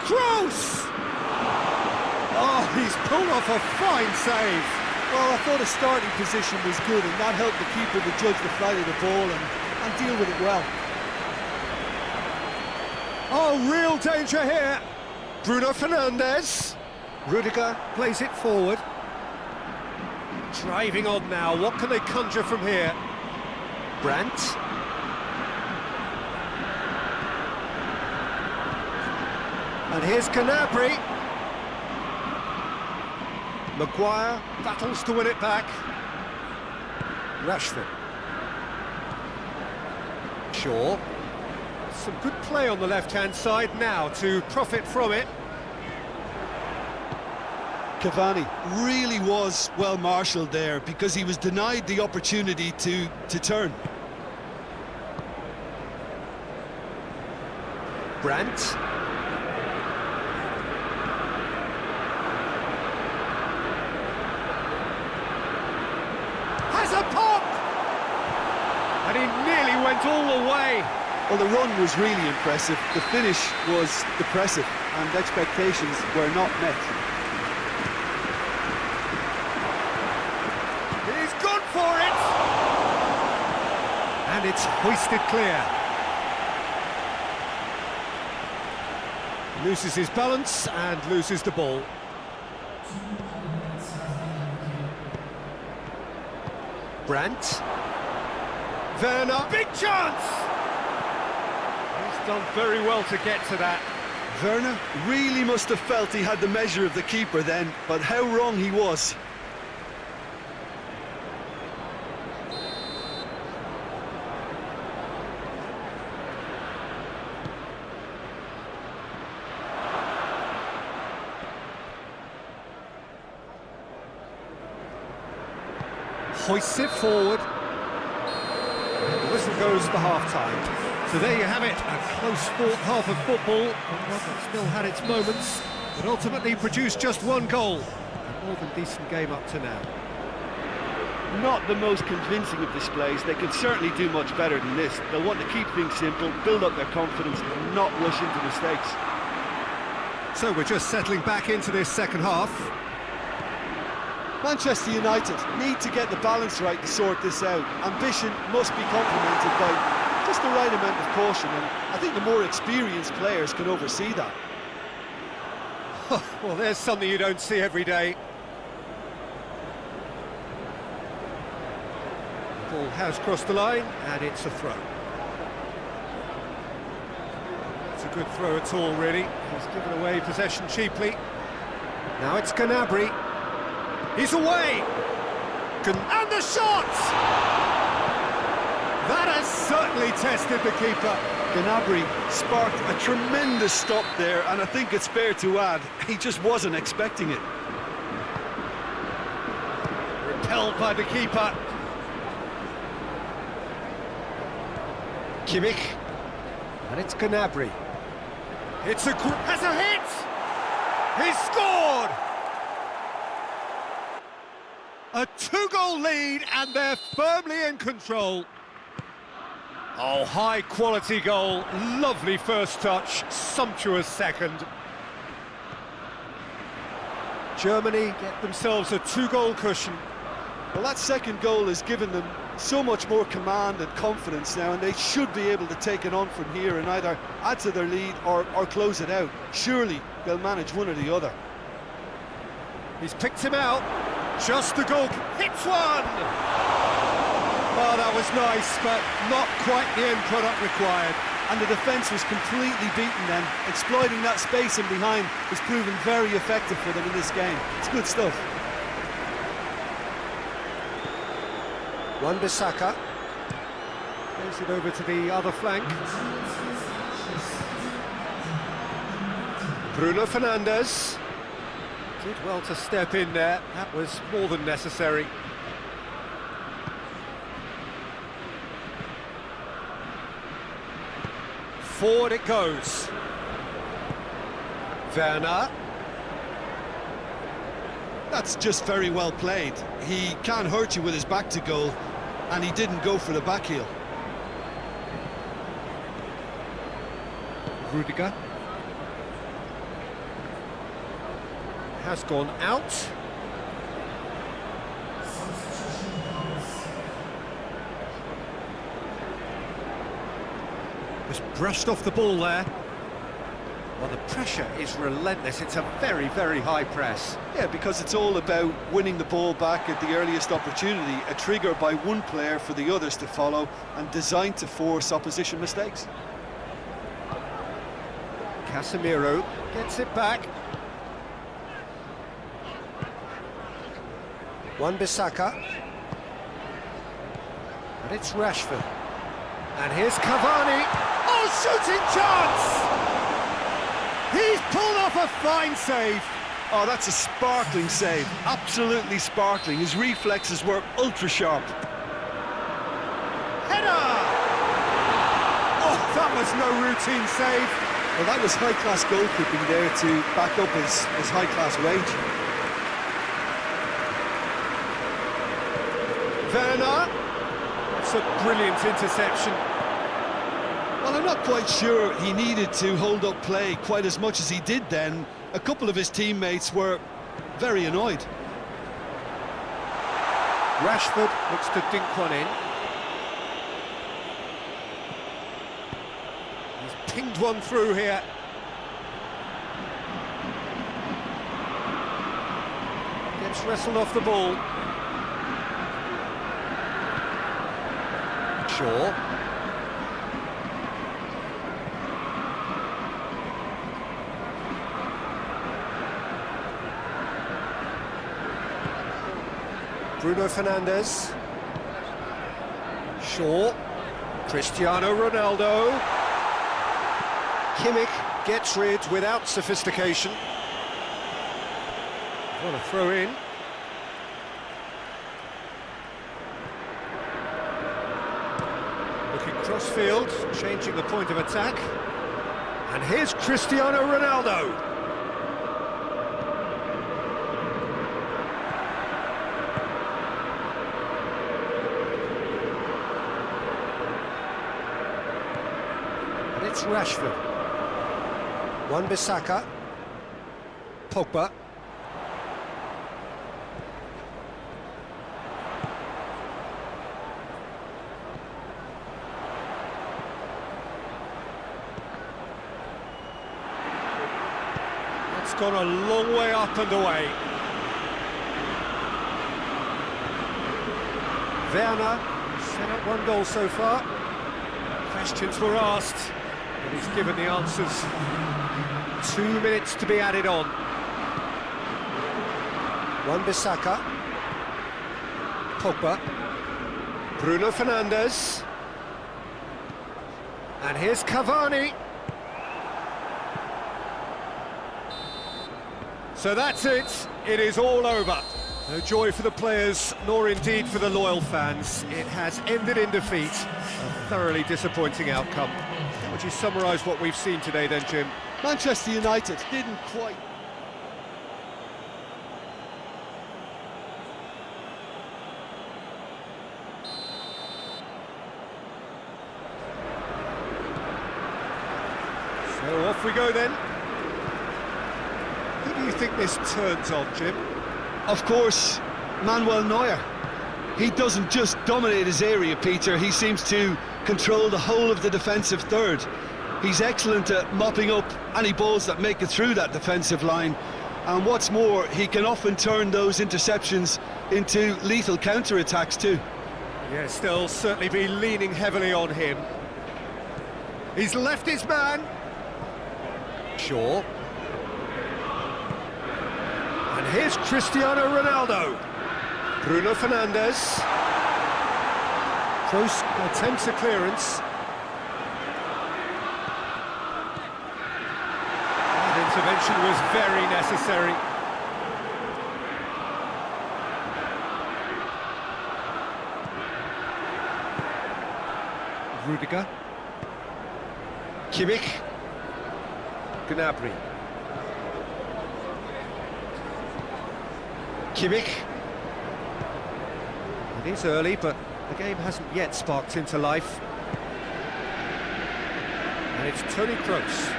Kroos! Oh, he's pulled off a fine save. Well, I thought his starting position was good, and that helped the keeper to judge the flight of the ball and deal with it well. Oh, real danger here. Bruno Fernandes. Rudiger plays it forward. Driving on now, what can they conjure from here? Brandt. And here's Gnabry. Maguire battles to win it back. Rashford. Shaw. Some good play on the left-hand side now to profit from it. Cavani really was well marshalled there because he was denied the opportunity to turn. Brandt. Has a pop! And he nearly went all the way. Well, the run was really impressive. The finish was depressive, and expectations were not met. He's gone for it! And it's hoisted clear. Loses his balance and loses the ball. Brandt. Werner, big chance! He's done very well to get to that. Werner really must have felt he had the measure of the keeper then, but how wrong he was. Hoists it forward. The whistle goes for half-time. So there you have it, a close-fought half of football, one that still had its moments, but ultimately produced just one goal. A more than decent game up to now. Not the most convincing of displays. They can certainly do much better than this. They'll want to keep things simple, build up their confidence, and not rush into mistakes. So we're just settling back into this second half. Manchester United need to get the balance right to sort this out. Ambition must be complemented by just the right amount of caution, and I think the more experienced players can oversee that. Well, there's something you don't see every day. Ball has crossed the line, and it's a throw. It's a good throw at all, really. He's given away possession cheaply. Now it's Gnabry. He's away! And the shot! That has certainly tested the keeper. Gnabry sparked a tremendous stop there, and I think it's fair to add, he just wasn't expecting it. Repelled by the keeper. Kimmich. And it's Gnabry. It's has a hit! He's scored! A two-goal lead, and they're firmly in control. Oh, high-quality goal, lovely first touch, sumptuous second. Germany get themselves a two-goal cushion. Well, that second goal has given them so much more command and confidence now, and they should be able to take it on from here and either add to their lead or close it out. Surely they'll manage one or the other. He's picked him out. Just the goal. Hits one! Oh, that was nice, but not quite the end product required. And the defence was completely beaten then. Exploiting that space in behind has proven very effective for them in this game. It's good stuff. Wan-Bissaka plays it over to the other flank. Bruno Fernandes did well to step in there. That was more than necessary. Forward it goes. Werner. That's just very well played. He can't hurt you with his back to goal, and he didn't go for the back heel. Rudiger. Has gone out. Just brushed off the ball there. Well, the pressure is relentless. It's a very, very high press. Yeah, because it's all about winning the ball back at the earliest opportunity, a trigger by one player for the others to follow, and designed to force opposition mistakes. Casemiro gets it back. Wan-Bissaka. And it's Rashford. And here's Cavani. Oh, shooting chance! He's pulled off a fine save. Oh, that's a sparkling save. Absolutely sparkling. His reflexes were ultra-sharp. Header! Oh, that was no routine save. Well, that was high-class goalkeeping there to back up his high-class wage. Werner. It's a brilliant interception. Well, I'm not quite sure he needed to hold up play quite as much as he did then. A couple of his teammates were very annoyed. Rashford looks to dink one in. He's pinged one through here. Gets wrestled off the ball. Shaw. Bruno Fernandes. Shaw. Cristiano Ronaldo. Kimmich gets rid without sophistication. What a throw in. Looking cross-field, changing the point of attack. And here's Cristiano Ronaldo. It's Rashford. Wan-Bissaka. Pogba. That's It's gone a long way up and away. Werner set up one goal so far. Questions were asked, but he's given the answers. 2 minutes to be added on. Wan-Bissaka. Pogba. Bruno Fernandes. And here's Cavani. So that's it. It is all over. No joy for the players, nor indeed for the loyal fans. It has ended in defeat. A thoroughly disappointing outcome. How would you summarise what we've seen today then, Jim? Manchester United didn't quite... So off we go then. Who do you think this turns on, Jim? Of course, Manuel Neuer. He doesn't just dominate his area, Peter, he seems to control the whole of the defensive third. He's excellent at mopping up any balls that make it through that defensive line, and what's more, he can often turn those interceptions into lethal counter-attacks too. Yes, they'll certainly be leaning heavily on him. He's left his man. Shaw. And here's Cristiano Ronaldo. Bruno Fernandes. Kroos attempts a clearance. That intervention was very necessary. Rudiger. Kimmich. Gnabry. Kimmich. It is early, but the game hasn't yet sparked into life. And it's Toni Kroos.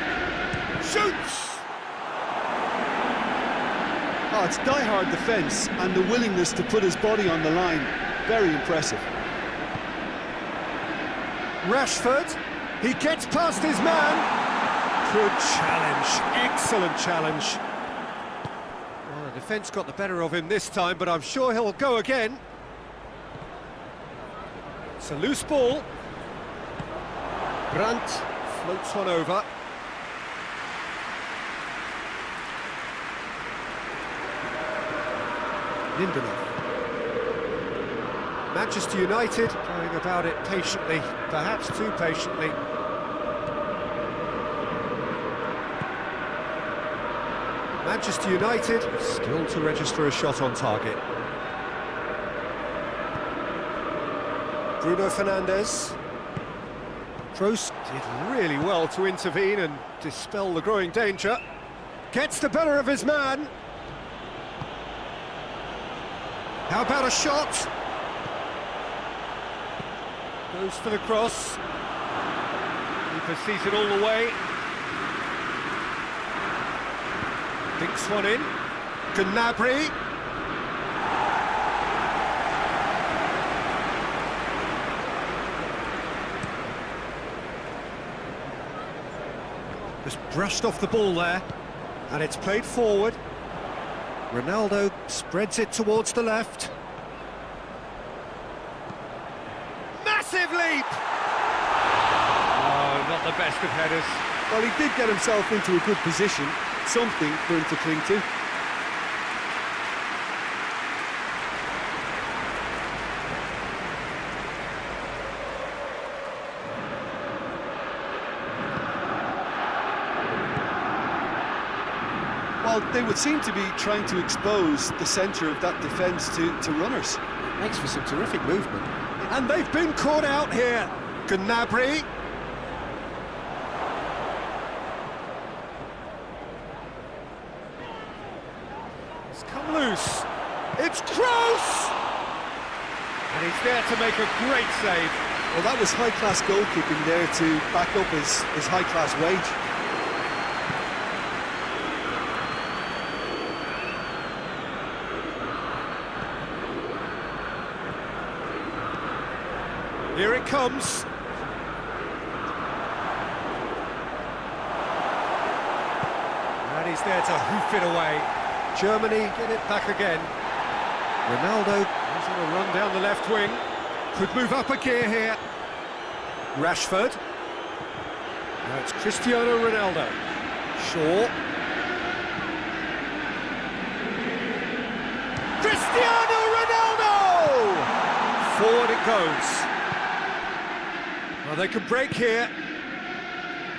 Shoots! Oh, it's die-hard defence and the willingness to put his body on the line. Very impressive. Rashford. He gets past his man. Good challenge. Excellent challenge. Well, the defence got the better of him this time, but I'm sure he'll go again. It's a loose ball. Brandt floats one over. Lindelof. Manchester United going about it patiently, perhaps too patiently. Manchester United still to register a shot on target. Bruno Fernandes. Kroos did really well to intervene and dispel the growing danger. Gets the better of his man. How about a shot? Goes for the cross. Keeper sees it all the way. Dinks one in. Gnabry. Just brushed off the ball there, and it's played forward. Ronaldo spreads it towards the left. Massive leap! Oh, not the best of headers. Well, he did get himself into a good position, something for him to cling to. Well, they would seem to be trying to expose the centre of that defence to runners. Makes for some terrific movement. And they've been caught out here. Gnabry. It's come loose. It's Kroos! And he's there to make a great save. Well, that was high-class goalkeeping there to back up his high-class wage. Here it comes. And he's there to hoof it away. Germany get it back again. Ronaldo, he's on a run down the left wing. Could move up a gear here. Rashford. Now it's Cristiano Ronaldo. Shaw. Cristiano Ronaldo! Forward it goes. Well, they can break here.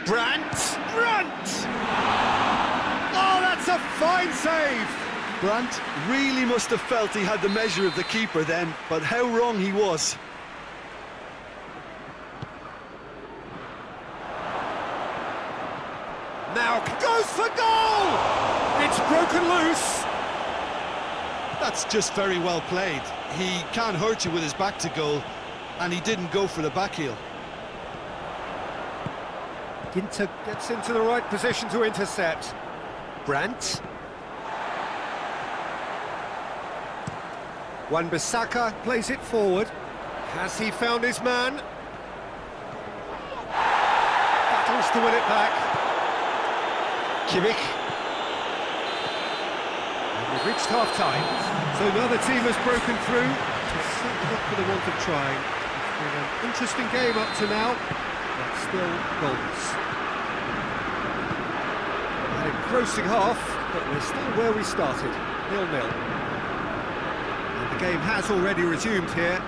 Brandt! Oh, that's a fine save! Brandt really must have felt he had the measure of the keeper then, but how wrong he was. Now goes for goal! It's broken loose! That's just very well played. He can't hurt you with his back to goal, and he didn't go for the back heel. Ginter gets into the right position to intercept. Brandt. Wan-Bissaka plays it forward. Has he found his man? Battles to win it back. Kimmich. And we've reached half-time. So now the team has broken through. It's certainly not for the want of trying. It's been an interesting game up to now, but still goals. An engrossing half, but we're still where we started, 0-0. And the game has already resumed here.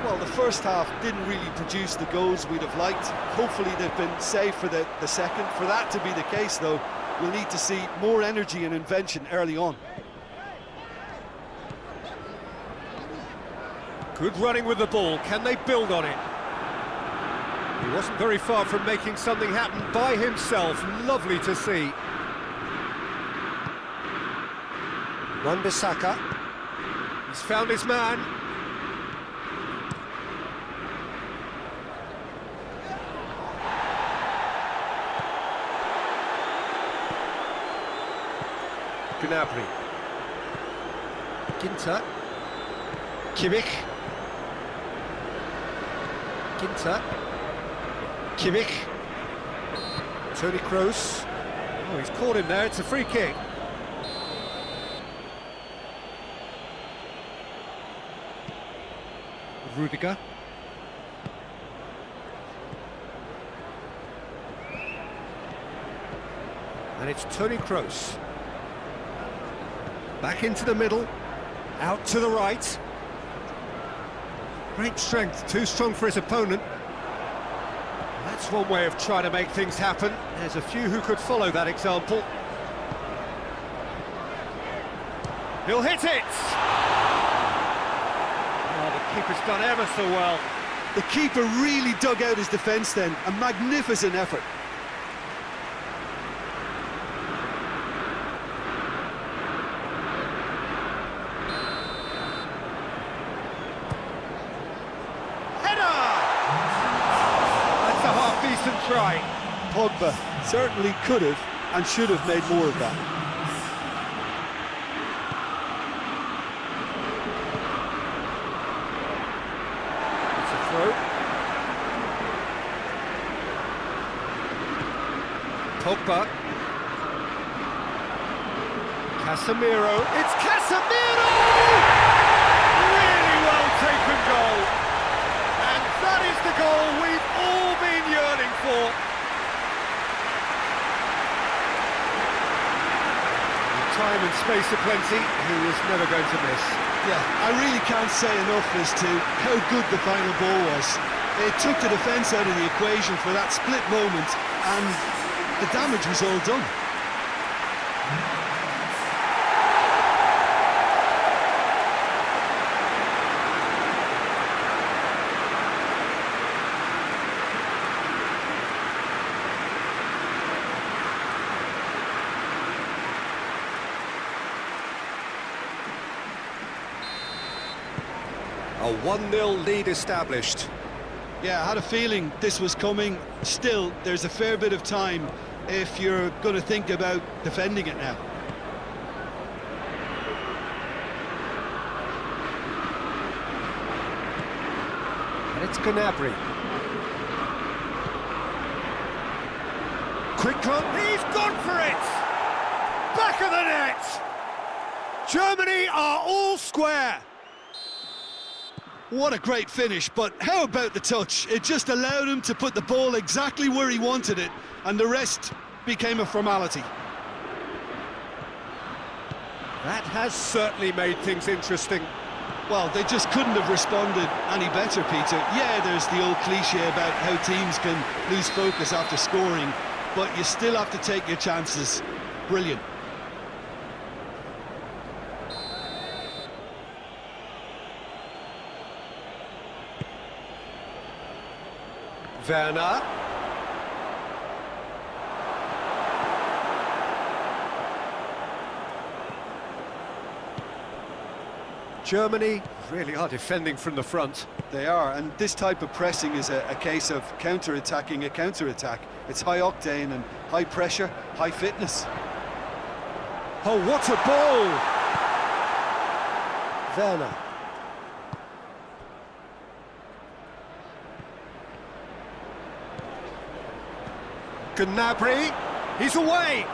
Well, the first half didn't really produce the goals we'd have liked. Hopefully they've been saved for the second. For that to be the case, though, we'll need to see more energy and invention early on. Good running with the ball. Can they build on it? He wasn't very far from making something happen by himself. Lovely to see. Wan-Bissaka. He's found his man. Gnabry. Ginter. Kimmich. Ginter. Kimmich. Toni Kroos. Oh, he's caught him there, it's a free kick. Rudiger. And it's Toni Kroos. Back into the middle. Out to the right. Great strength, too strong for his opponent. That's one way of trying to make things happen. There's a few who could follow that example. He'll hit it! Oh, the keeper's done ever so well. The keeper really dug out his defence then. A magnificent effort. Try. Pogba certainly could have and should have made more of that. It's a throw. Pogba. Casemiro. It's Casemiro! Really well taken goal. And that is the goal we've all been yearning for. With time and space aplenty, he was never going to miss. Yeah, I really can't say enough as to how good the final ball was. It took the defence out of the equation for that split moment, and the damage was all done. A 1-0 lead established. Yeah, I had a feeling this was coming. Still, there's a fair bit of time if you're going to think about defending it now. And it's Gnabry. quick look, he's gone for it! Back of the net! Germany are all square. What a great finish, but how about the touch? It just allowed him to put the ball exactly where he wanted it, and the rest became a formality. That has certainly made things interesting. Well, they just couldn't have responded any better, Peter. Yeah, there's the old cliche about how teams can lose focus after scoring, but you still have to take your chances. Brilliant. Werner. Germany really are defending from the front. They are, and this type of pressing is a case of counter-attacking a counter-attack. It's high octane and high pressure, high fitness. Oh, what a ball! Werner. Gnabry, he's away!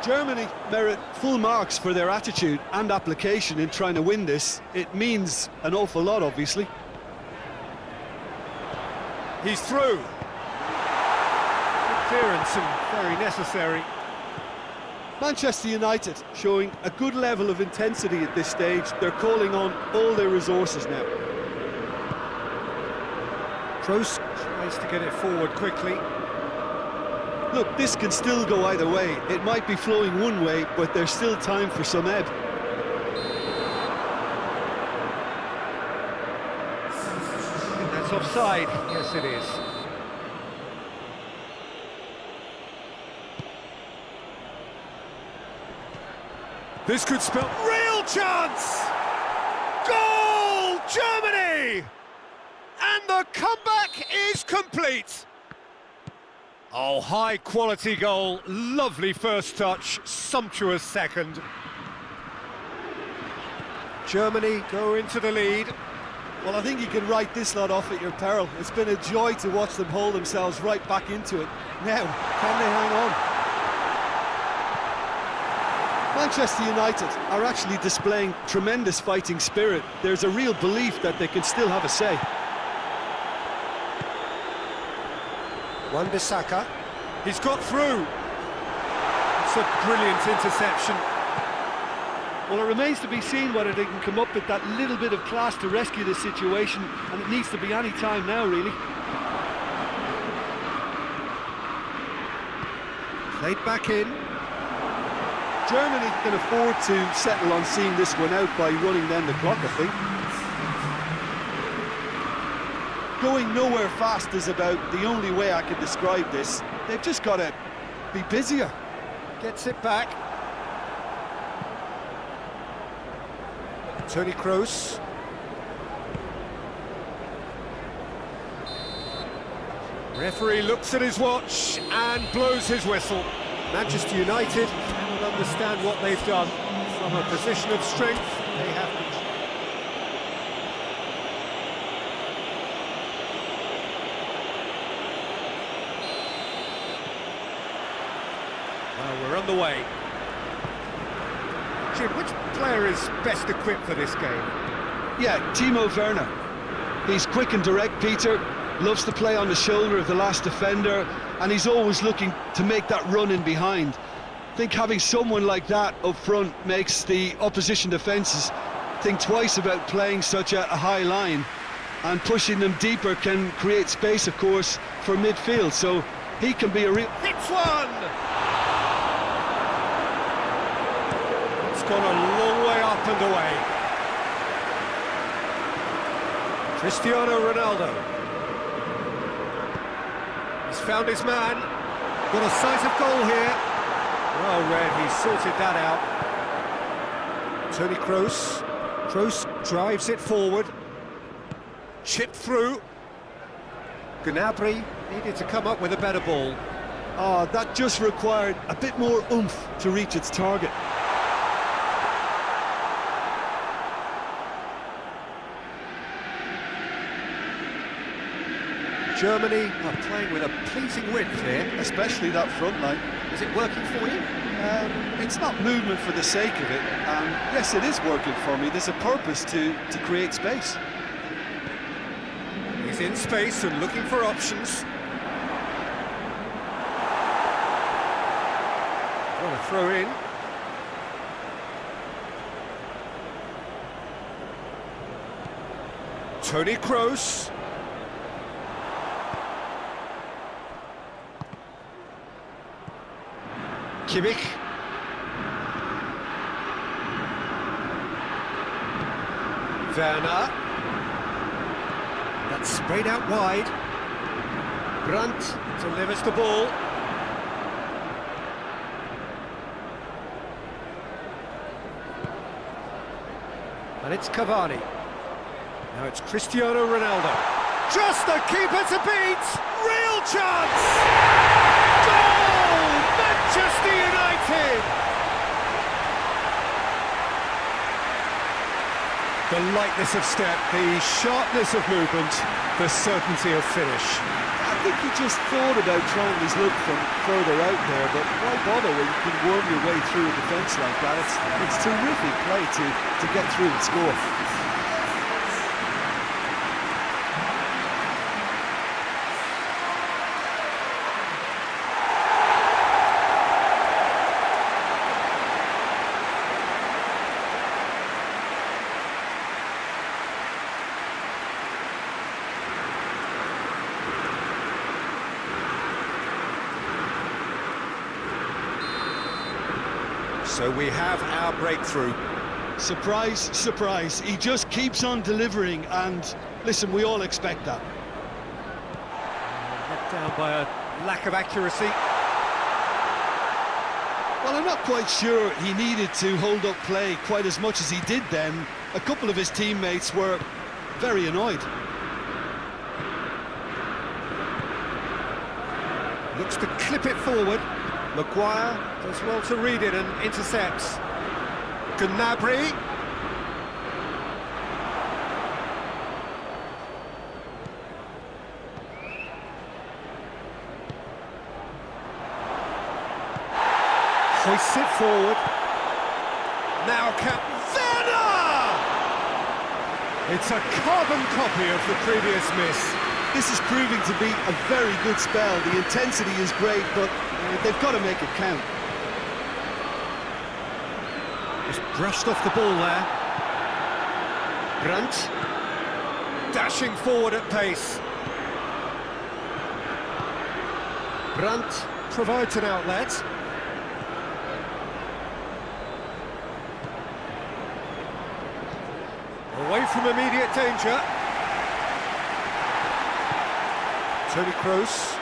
Germany merit full marks for their attitude and application in trying to win this. It means an awful lot, obviously. He's through. Good clearance and very necessary. Manchester United showing a good level of intensity at this stage. They're calling on all their resources now. Kroos tries to get it forward quickly. Look, this can still go either way. It might be flowing one way, but there's still time for some ebb. That's offside. Yes, it is. This could spell real chance! Goal, Germany! And the comeback is complete. Oh, high-quality goal, lovely first touch, sumptuous second. Germany go into the lead. Well, I think you can write this lot off at your peril. It's been a joy to watch them hold themselves right back into it. Now, can they hang on? Manchester United are actually displaying tremendous fighting spirit. There's a real belief that they can still have a say. Wan-Bissaka, he's got through. It's a brilliant interception. Well, it remains to be seen whether they can come up with that little bit of class to rescue this situation, and it needs to be any time now, really. Played back in. Germany can afford to settle on seeing this one out by running down the clock, I think. Going nowhere fast is about the only way I can describe this. They've just got to be busier. Gets it back. Toni Kroos. Referee looks at his watch and blows his whistle. Manchester United cannot understand what they've done. From a position of strength, they have to. Well, we're on the way. Jim, which player is best equipped for this game? Yeah, Timo Werner. He's quick and direct, Peter, loves to play on the shoulder of the last defender, and he's always looking to make that run in behind. I think having someone like that up front makes the opposition defences think twice about playing such a high line, and pushing them deeper can create space, of course, for midfield, so he can be a real... Hits one! It's gone a long way up and away. Cristiano Ronaldo. He's found his man. Got a sight of goal here. Well read, he's sorted that out. Toni Kroos. Kroos drives it forward. Chipped through. Gnabry needed to come up with a better ball. Oh, that just required a bit more oomph to reach its target. Germany are playing with a pleasing width here. Especially that front line. Is it working for you? It's not movement for the sake of it, and yes, it is working for me. There's a purpose to create space. He's in space and looking for options. What a throw in. Toni Kroos. Kimmich. Werner. That's sprayed out wide. Brandt delivers the ball. And it's Cavani. Now it's Cristiano Ronaldo. Just the keeper to beat! Real chance! Goal! Manchester United! The lightness of step, the sharpness of movement, the certainty of finish. I think he just thought about trying his look from further out there, but why bother when you can worm your way through a defence like that? It's terrific play to get through and score. So we have our breakthrough. Surprise, surprise. He just keeps on delivering, and listen, we all expect that. Let down by a lack of accuracy. Well, I'm not quite sure he needed to hold up play quite as much as he did then. A couple of his teammates were very annoyed. Looks to clip it forward. Maguire does well to read it and intercepts. Gnabry. Hoists it forward. Now Werner! It's a carbon copy of the previous miss. This is proving to be a very good spell. The intensity is great, but they've got to make it count. Just brushed off the ball there. Brandt. Dashing forward at pace. Brandt provides an outlet. Away from immediate danger. Toni Kroos.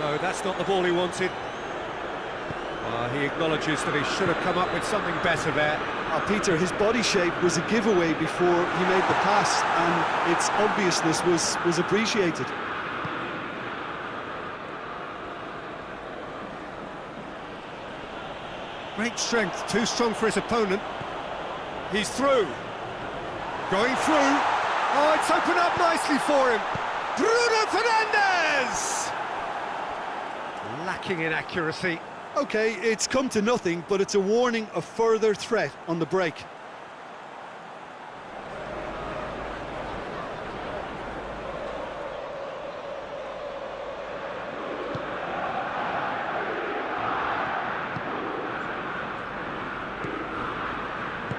No, that's not the ball he wanted. He acknowledges that he should have come up with something better there. Peter, his body shape was a giveaway before he made the pass, and its obviousness was appreciated. Great strength, too strong for his opponent. He's through. Going through. Oh, it's opened up nicely for him. Bruno Fernandes! Lacking in accuracy. Okay, it's come to nothing, but it's a warning of further threat on the break.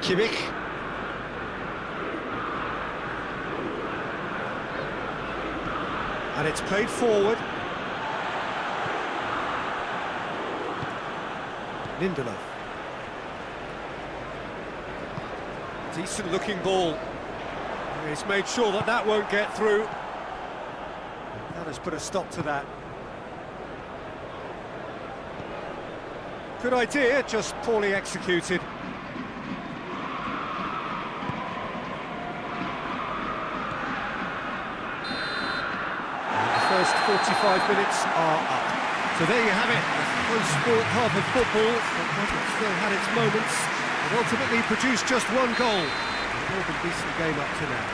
Kimmich. And it's played forward. Lindelof. Decent looking ball. He's made sure that that won't get through. That has put a stop to that. Good idea, just poorly executed. The first 45 minutes are up. So there you have it, a close sport half of football, but one that still had its moments, and ultimately produced just one goal. A more than decent game up to now.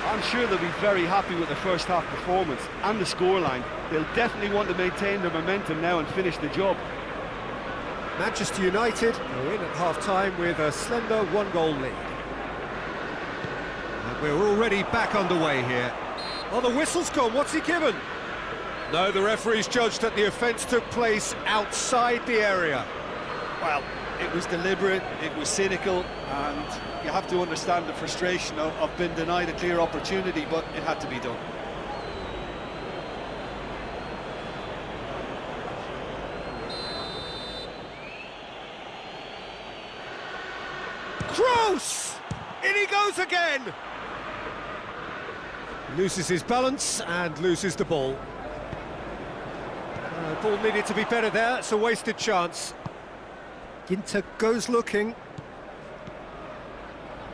I'm sure they'll be very happy with the first half performance and the scoreline. They'll definitely want to maintain their momentum now and finish the job. Manchester United are in at half-time with a slender one-goal lead. And we're already back underway here. Oh, the whistle's gone. What's he given? No, the referee's judged that the offence took place outside the area. Well, it was deliberate, it was cynical, and you have to understand the frustration of being denied a clear opportunity, but it had to be done. Kroos! In he goes again! Loses his balance and loses the ball. Ball needed to be better there, it's a wasted chance. Ginter goes looking.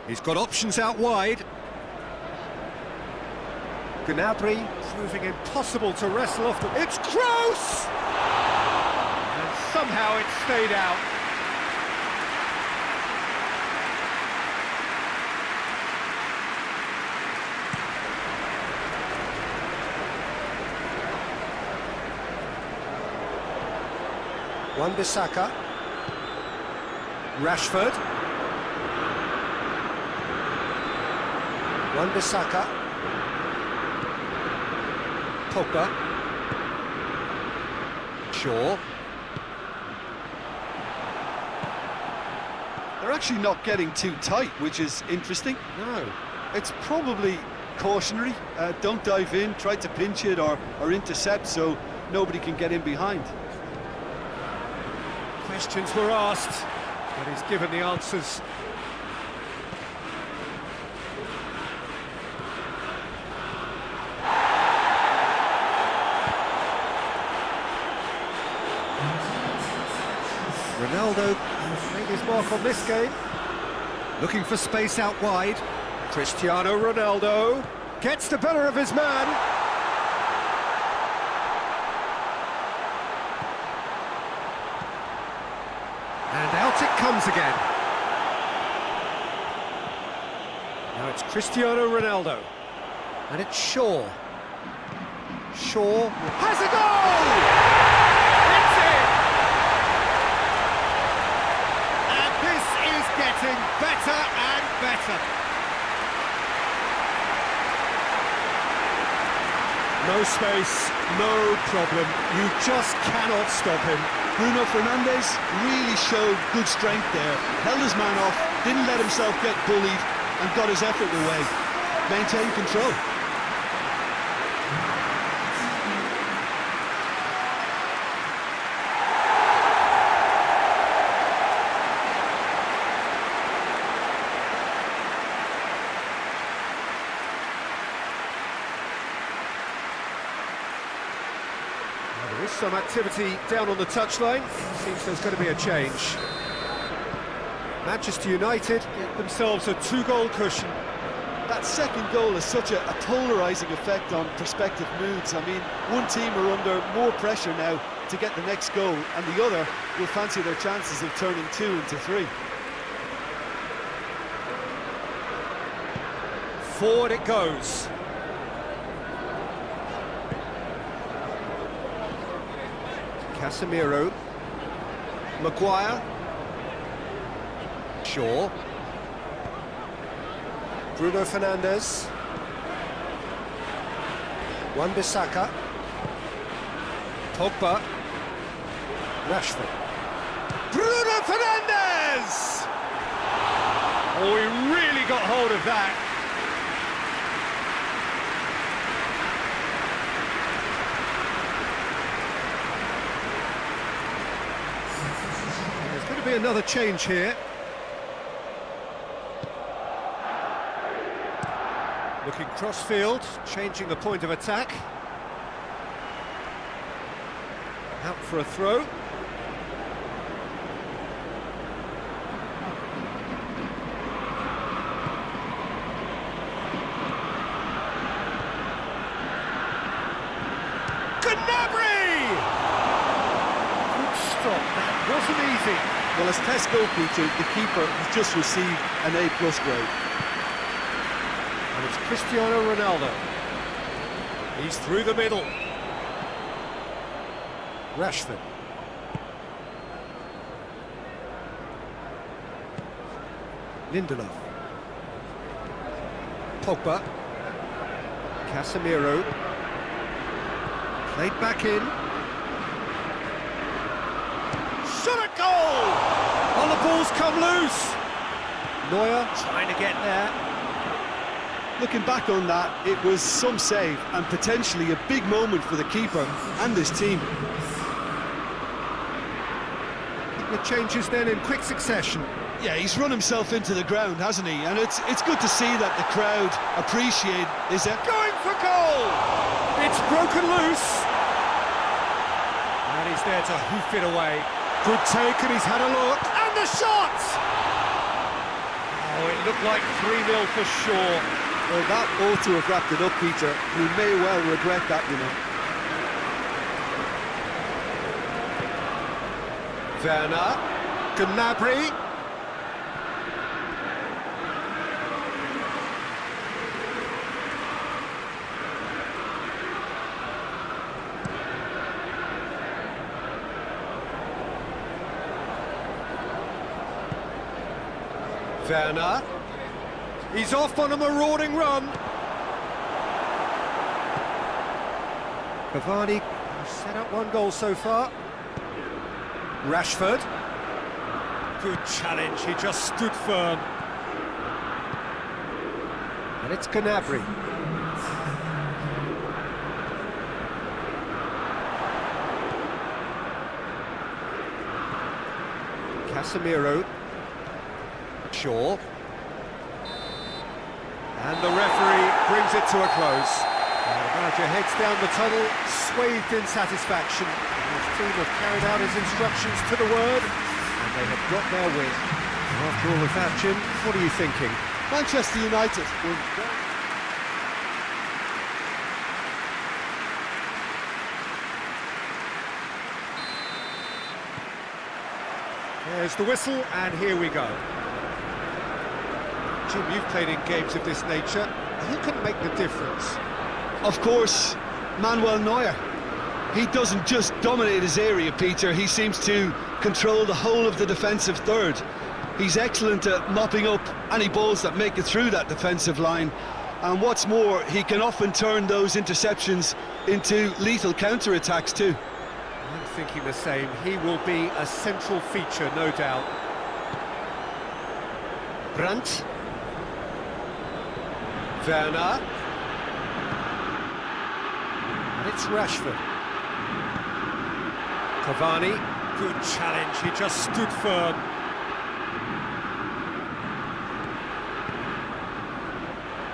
He's got options out wide. Gnabry proving impossible to wrestle off the... It's Kroos! And somehow it stayed out. Wan-Bissaka, Rashford, Wan-Bissaka, Pogba, Shaw. They're actually not getting too tight, which is interesting. No. It's probably cautionary. Don't dive in, try to pinch it or intercept so nobody can get in behind. Questions were asked, but he's given the answers. Ronaldo has made his mark on this game. Looking for space out wide. Cristiano Ronaldo gets the better of his man. And out it comes again. Now it's Cristiano Ronaldo. And it's Shaw. Shaw has a goal! It's in! And this is getting better and better. No space, no problem. You just cannot stop him. Bruno Fernandes really showed good strength there, held his man off, didn't let himself get bullied and got his effort away. Maintained control. There is some activity down on the touchline. Seems there's going to be a change. Manchester United get themselves a two-goal cushion. That second goal has such a polarising effect on prospective moods. I mean, one team are under more pressure now to get the next goal, and the other will fancy their chances of turning 2 into 3. Forward it goes. Casemiro, Maguire, Shaw, Bruno Fernandes, Wan-Bissaka, Pogba, Rashford, Bruno Fernandes! Oh, he really got hold of that. There's going to be another change here. Looking cross-field, changing the point of attack. Out for a throw. Gnabry! Good stop, that wasn't easy. Well, as tests go, Peter, the keeper has just received an A+ grade. And It's Cristiano Ronaldo. He's through the middle. Rashford. Lindelof. Pogba. Casemiro. Played back in. Shot at goal! Oh, the ball's come loose. Neuer trying to get there. Looking back on that, it was some save and potentially a big moment for the keeper and his team. The changes then in quick succession. Yeah, he's run himself into the ground, hasn't he? And it's good to see that the crowd appreciate his effort. Going for goal! It's broken loose. And he's there to hoof it away. Good take, and he's had a look. And the shot! Oh, it looked like 3-0 for sure. Well, that ought to have wrapped it up, Peter. He may well regret that, you know. Werner. Gnabry. Werner. He's off on a marauding run. Cavani has set up one goal so far. Rashford. Good challenge, he just stood firm. And it's Gnabry. Casemiro. Shaw. And the referee brings it to a close. And the manager heads down the tunnel, swathed in satisfaction. His team have carried out his instructions to the word, and they have got their win. After all of that, Jim, what are you thinking? Manchester United will... There's the whistle, and here we go. Jim, you've played in games of this nature. Who can make the difference? Of course, Manuel Neuer. He doesn't just dominate his area, Peter. He seems to control the whole of the defensive third. He's excellent at mopping up any balls that make it through that defensive line. And what's more, he can often turn those interceptions into lethal counter-attacks too. I'm thinking the same. He will be a central feature, no doubt. Brandt. Werner. And it's Rashford. Cavani. Good challenge, he just stood firm.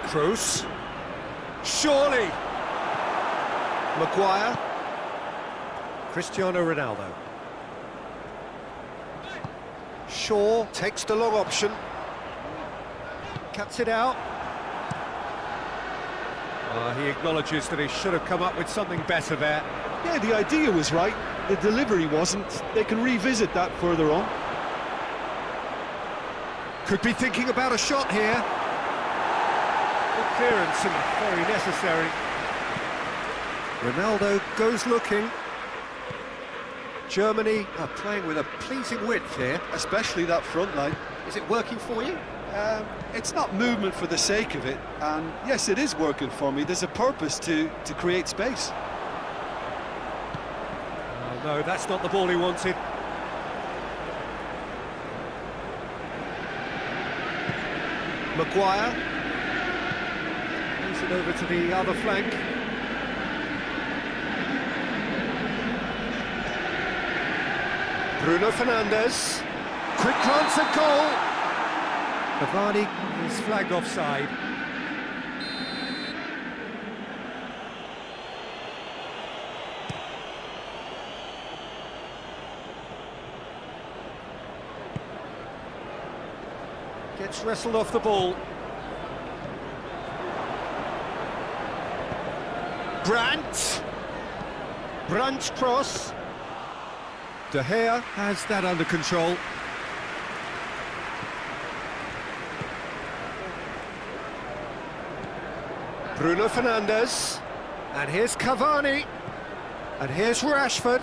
Kroos. Surely. Maguire. Cristiano Ronaldo. Shaw takes the long option. Cuts it out. He acknowledges that he should have come up with something better there. Yeah, the idea was right, the delivery wasn't. They can revisit that further on. Could be thinking about a shot here. Good clearance and very necessary. Ronaldo goes looking. Germany are playing with a pleasing width here. Especially that front line. Is it working for you? It's not movement for the sake of it, and yes, it is working for me. There's a purpose to create space. Oh, no, that's not the ball he wanted. Maguire. Moves it over to the other flank. Bruno Fernandes. Quick glance at goal. Cavani is flagged offside. Gets wrestled off the ball. Brandt. Brandt cross. De Gea has that under control. Bruno Fernandes. And here's Cavani. And here's Rashford.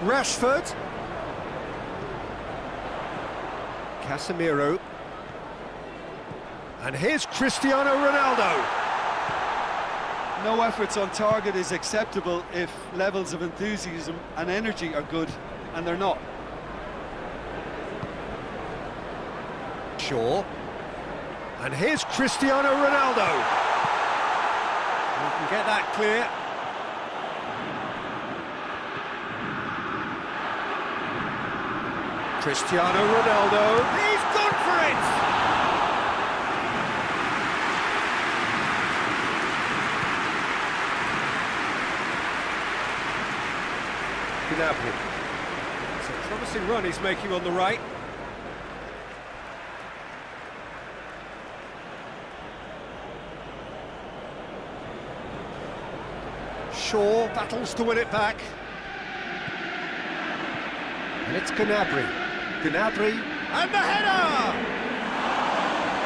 Rashford. Casemiro. And here's Cristiano Ronaldo. No efforts on target is acceptable if levels of enthusiasm and energy are good, and they're not. Shaw. And here's Cristiano Ronaldo. We can get that clear. Cristiano Ronaldo. He's gone for it! Gnabry. It's a promising run he's making on the right. Shaw battles to win it back. And it's Gnabry. Gnabry, and the header!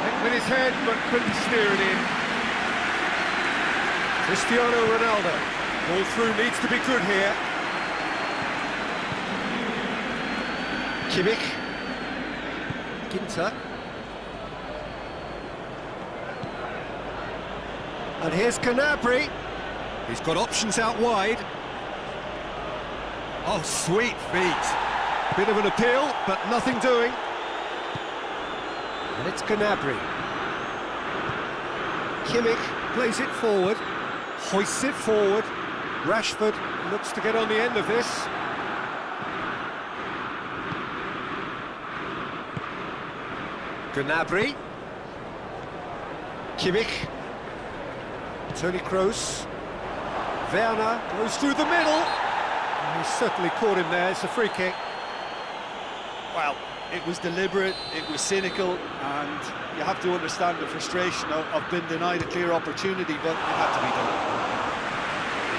Hit with his head, but couldn't steer it in. Cristiano Ronaldo. Ball through needs to be good here. Kimmich. Ginter. And here's Gnabry. He's got options out wide. Oh, sweet feet. Bit of an appeal, but nothing doing. And it's Gnabry. Kimmich plays it forward, hoists it forward. Rashford looks to get on the end of this. Gnabry. Kimmich. Toni Kroos. Werner goes through the middle. And he's certainly caught him there. It's a free kick. Well, it was deliberate, it was cynical, and you have to understand the frustration of being denied a clear opportunity, but it had to be done.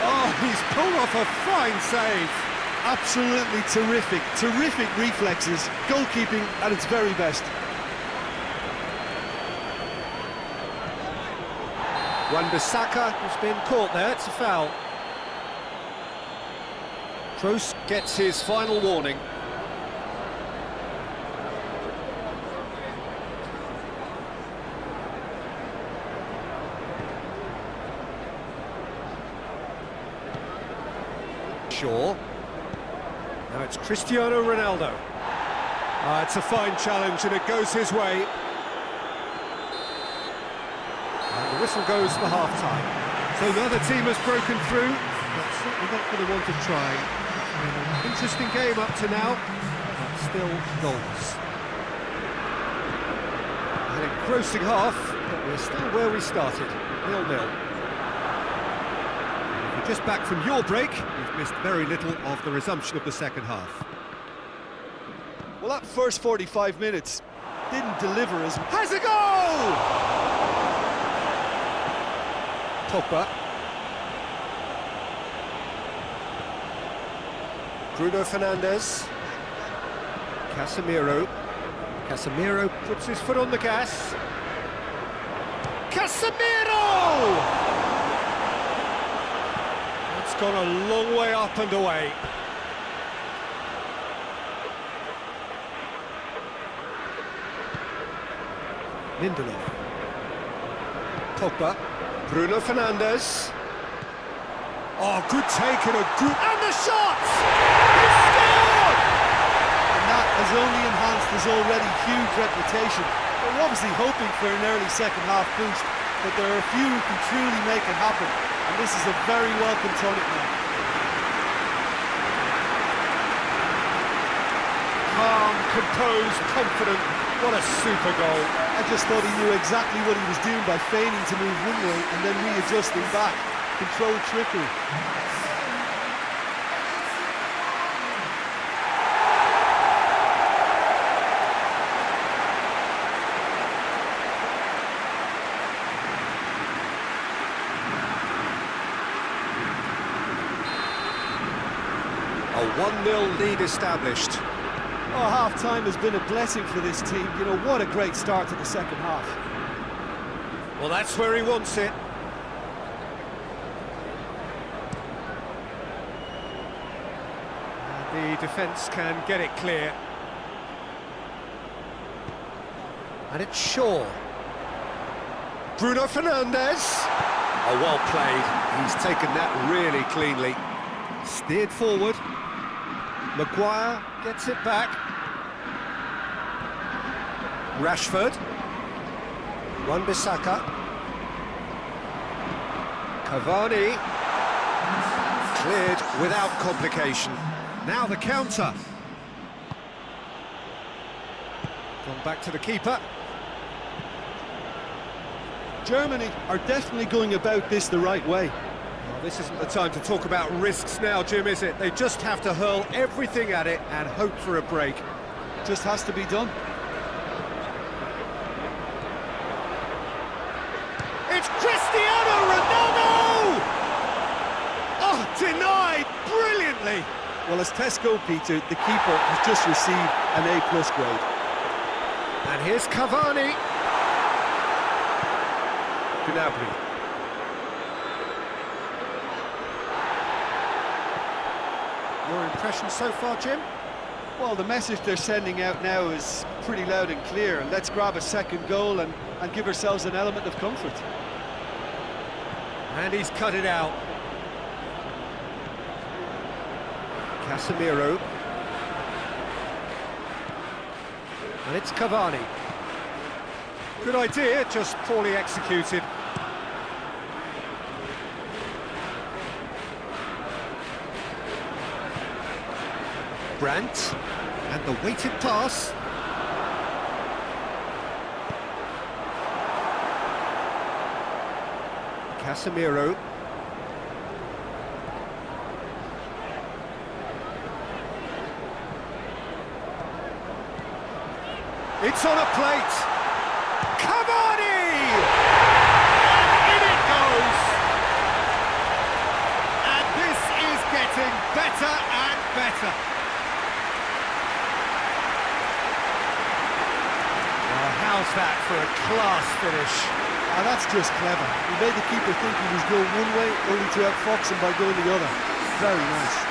Oh, he's pulled off a fine save. Absolutely terrific, terrific reflexes, goalkeeping at its very best. Wan-Bissaka has been caught there, it's a foul. Kroos gets his final warning. Shaw. Now it's Cristiano Ronaldo. It's a fine challenge and it goes his way. And the whistle goes for half-time. So another team has broken through, but certainly not for the want of trying. Interesting game up to now, but still goals. An engrossing half, but we're still where we started, 0-0. If you're just back from your break, you've missed very little of the resumption of the second half. Well, that first 45 minutes didn't deliver as... Has a goal! Pogba. Bruno Fernandes. Casemiro. Casemiro puts his foot on the gas. Casemiro! It's gone a long way up and away. Lindelof. Pogba. Bruno Fernandes. Oh, good take and a good... And the shot! He scored! And that has only enhanced his already huge reputation. We're obviously hoping for an early second half boost, but there are a few who can truly make it happen, and this is a very welcome tonic now. Calm, composed, confident. What a super goal. I just thought he knew exactly what he was doing by feigning to move one way and then readjusting back. Controlled trickery. A 1-0 lead established. Oh, half-time has been a blessing for this team. You know, what a great start to the second half. Well, that's where he wants it. And the defence can get it clear. And it's Shaw. Bruno Fernandes. Oh, well played. He's taken that really cleanly. Steered forward. Maguire gets it back. Rashford. Wan-Bissaka. Cavani. Cleared without complication. Now the counter. Gone back to the keeper. Germany are definitely going about this the right way. Well, this isn't the time to talk about risks now, Jim, is it? They just have to hurl everything at it and hope for a break. Just has to be done. It's Cristiano Ronaldo! Oh, denied brilliantly. Well, as tests go, Peter, the keeper has just received an A+ grade. And here's Cavani. Gnabry. Your impression so far, Jim? Well, the message they're sending out now is pretty loud and clear. Let's grab a second goal and give ourselves an element of comfort. And he's cut it out. Casemiro. And it's Cavani. Good idea, just poorly executed. Brandt, and the weighted pass. Casemiro. It's on a plate. Cavani! And in it goes! And this is getting better and better. Well, how's that for a class finish? Ah, that's just clever. He made the keeper think he was going one way, only to outfox him by going the other. Very nice.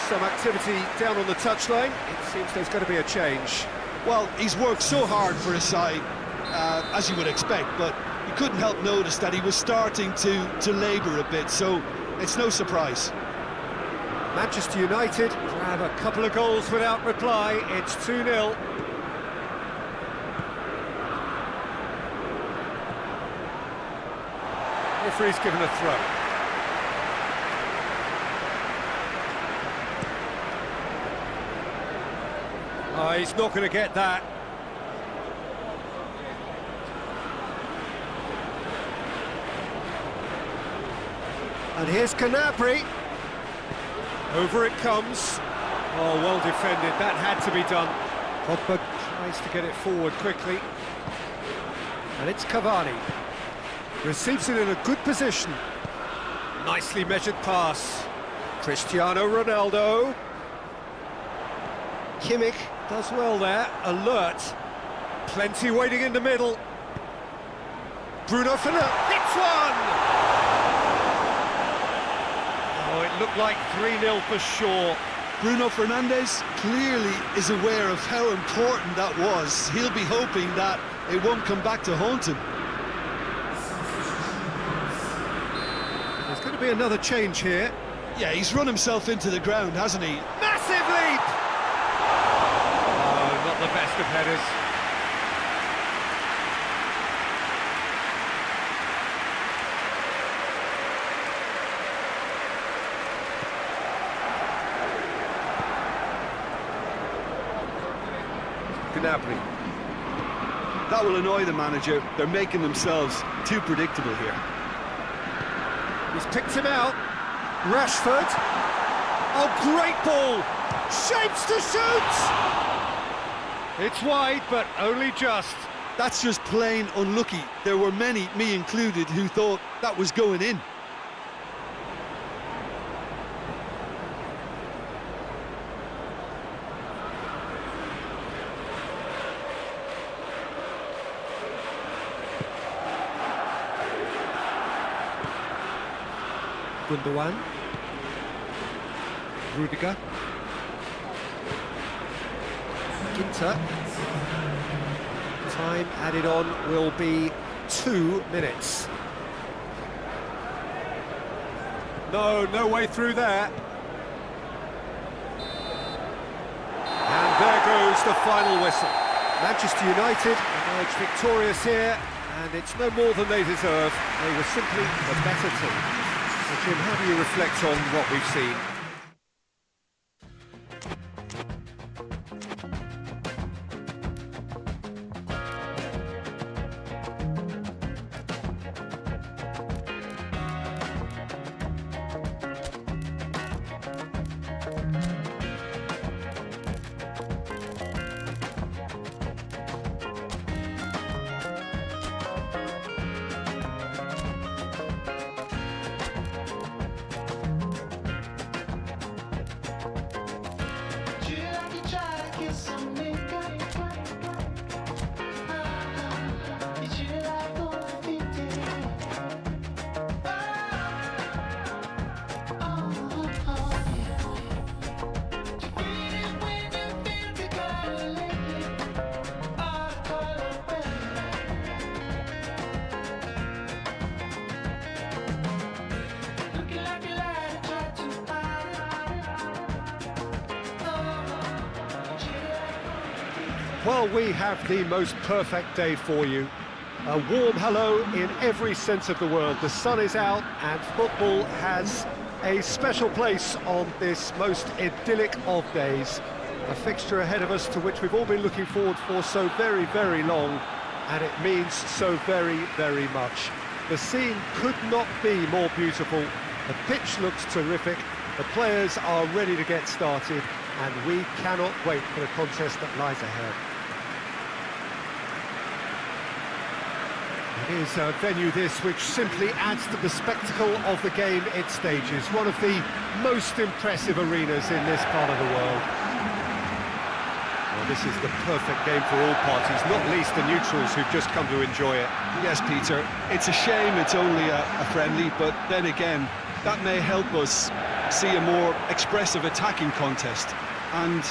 Some activity down on the touchline. It seems there's going to be a change. Well, he's worked so hard for his side, as you would expect, but you couldn't help notice that he was starting to labour a bit, so it's no surprise. Manchester United grab a couple of goals without reply. It's 2-0. Referee's given a throw. Oh, he's not going to get that. And here's Gnabry. Over it comes. Oh, well defended. That had to be done. Pogba tries to get it forward quickly. And it's Cavani. Receives it in a good position. Nicely measured pass. Cristiano Ronaldo. Kimmich does well there, alert. Plenty waiting in the middle. Bruno Fernandes hits one! Oh, it looked like 3-0 for sure. Bruno Fernandes clearly is aware of how important that was. He'll be hoping that it won't come back to haunt him. There's going to be another change here. Yeah, he's run himself into the ground, hasn't he? Massive leap! Oh, not the best of headers. Gnabry. That will annoy the manager. They're making themselves too predictable here. He's picked him out. Rashford. Oh, great ball. Shapes to shoot! It's wide, but only just. That's just plain unlucky. There were many, me included, who thought that was going in. Gundogan. Rudiger. Ginter. Time added on will be 2 minutes. No way through there. And there goes the final whistle. Manchester United emerge victorious here, and it's no more than they deserve. They were simply the better team. So Jim, how do you reflect on what we've seen? Well, we have the most perfect day for you. A warm hello in every sense of the word. The sun is out and football has a special place on this most idyllic of days. A fixture ahead of us to which we've all been looking forward for so very, very long, and it means so very, very much. The scene could not be more beautiful. The pitch looks terrific. The players are ready to get started, and we cannot wait for the contest that lies ahead. It is a venue this which simply adds to the spectacle of the game it stages. One of the most impressive arenas in this part of the world. Well, this is the perfect game for all parties, not least the neutrals who've just come to enjoy it. Yes, Peter, it's a shame it's only a friendly, but then again, that may help us see a more expressive attacking contest. And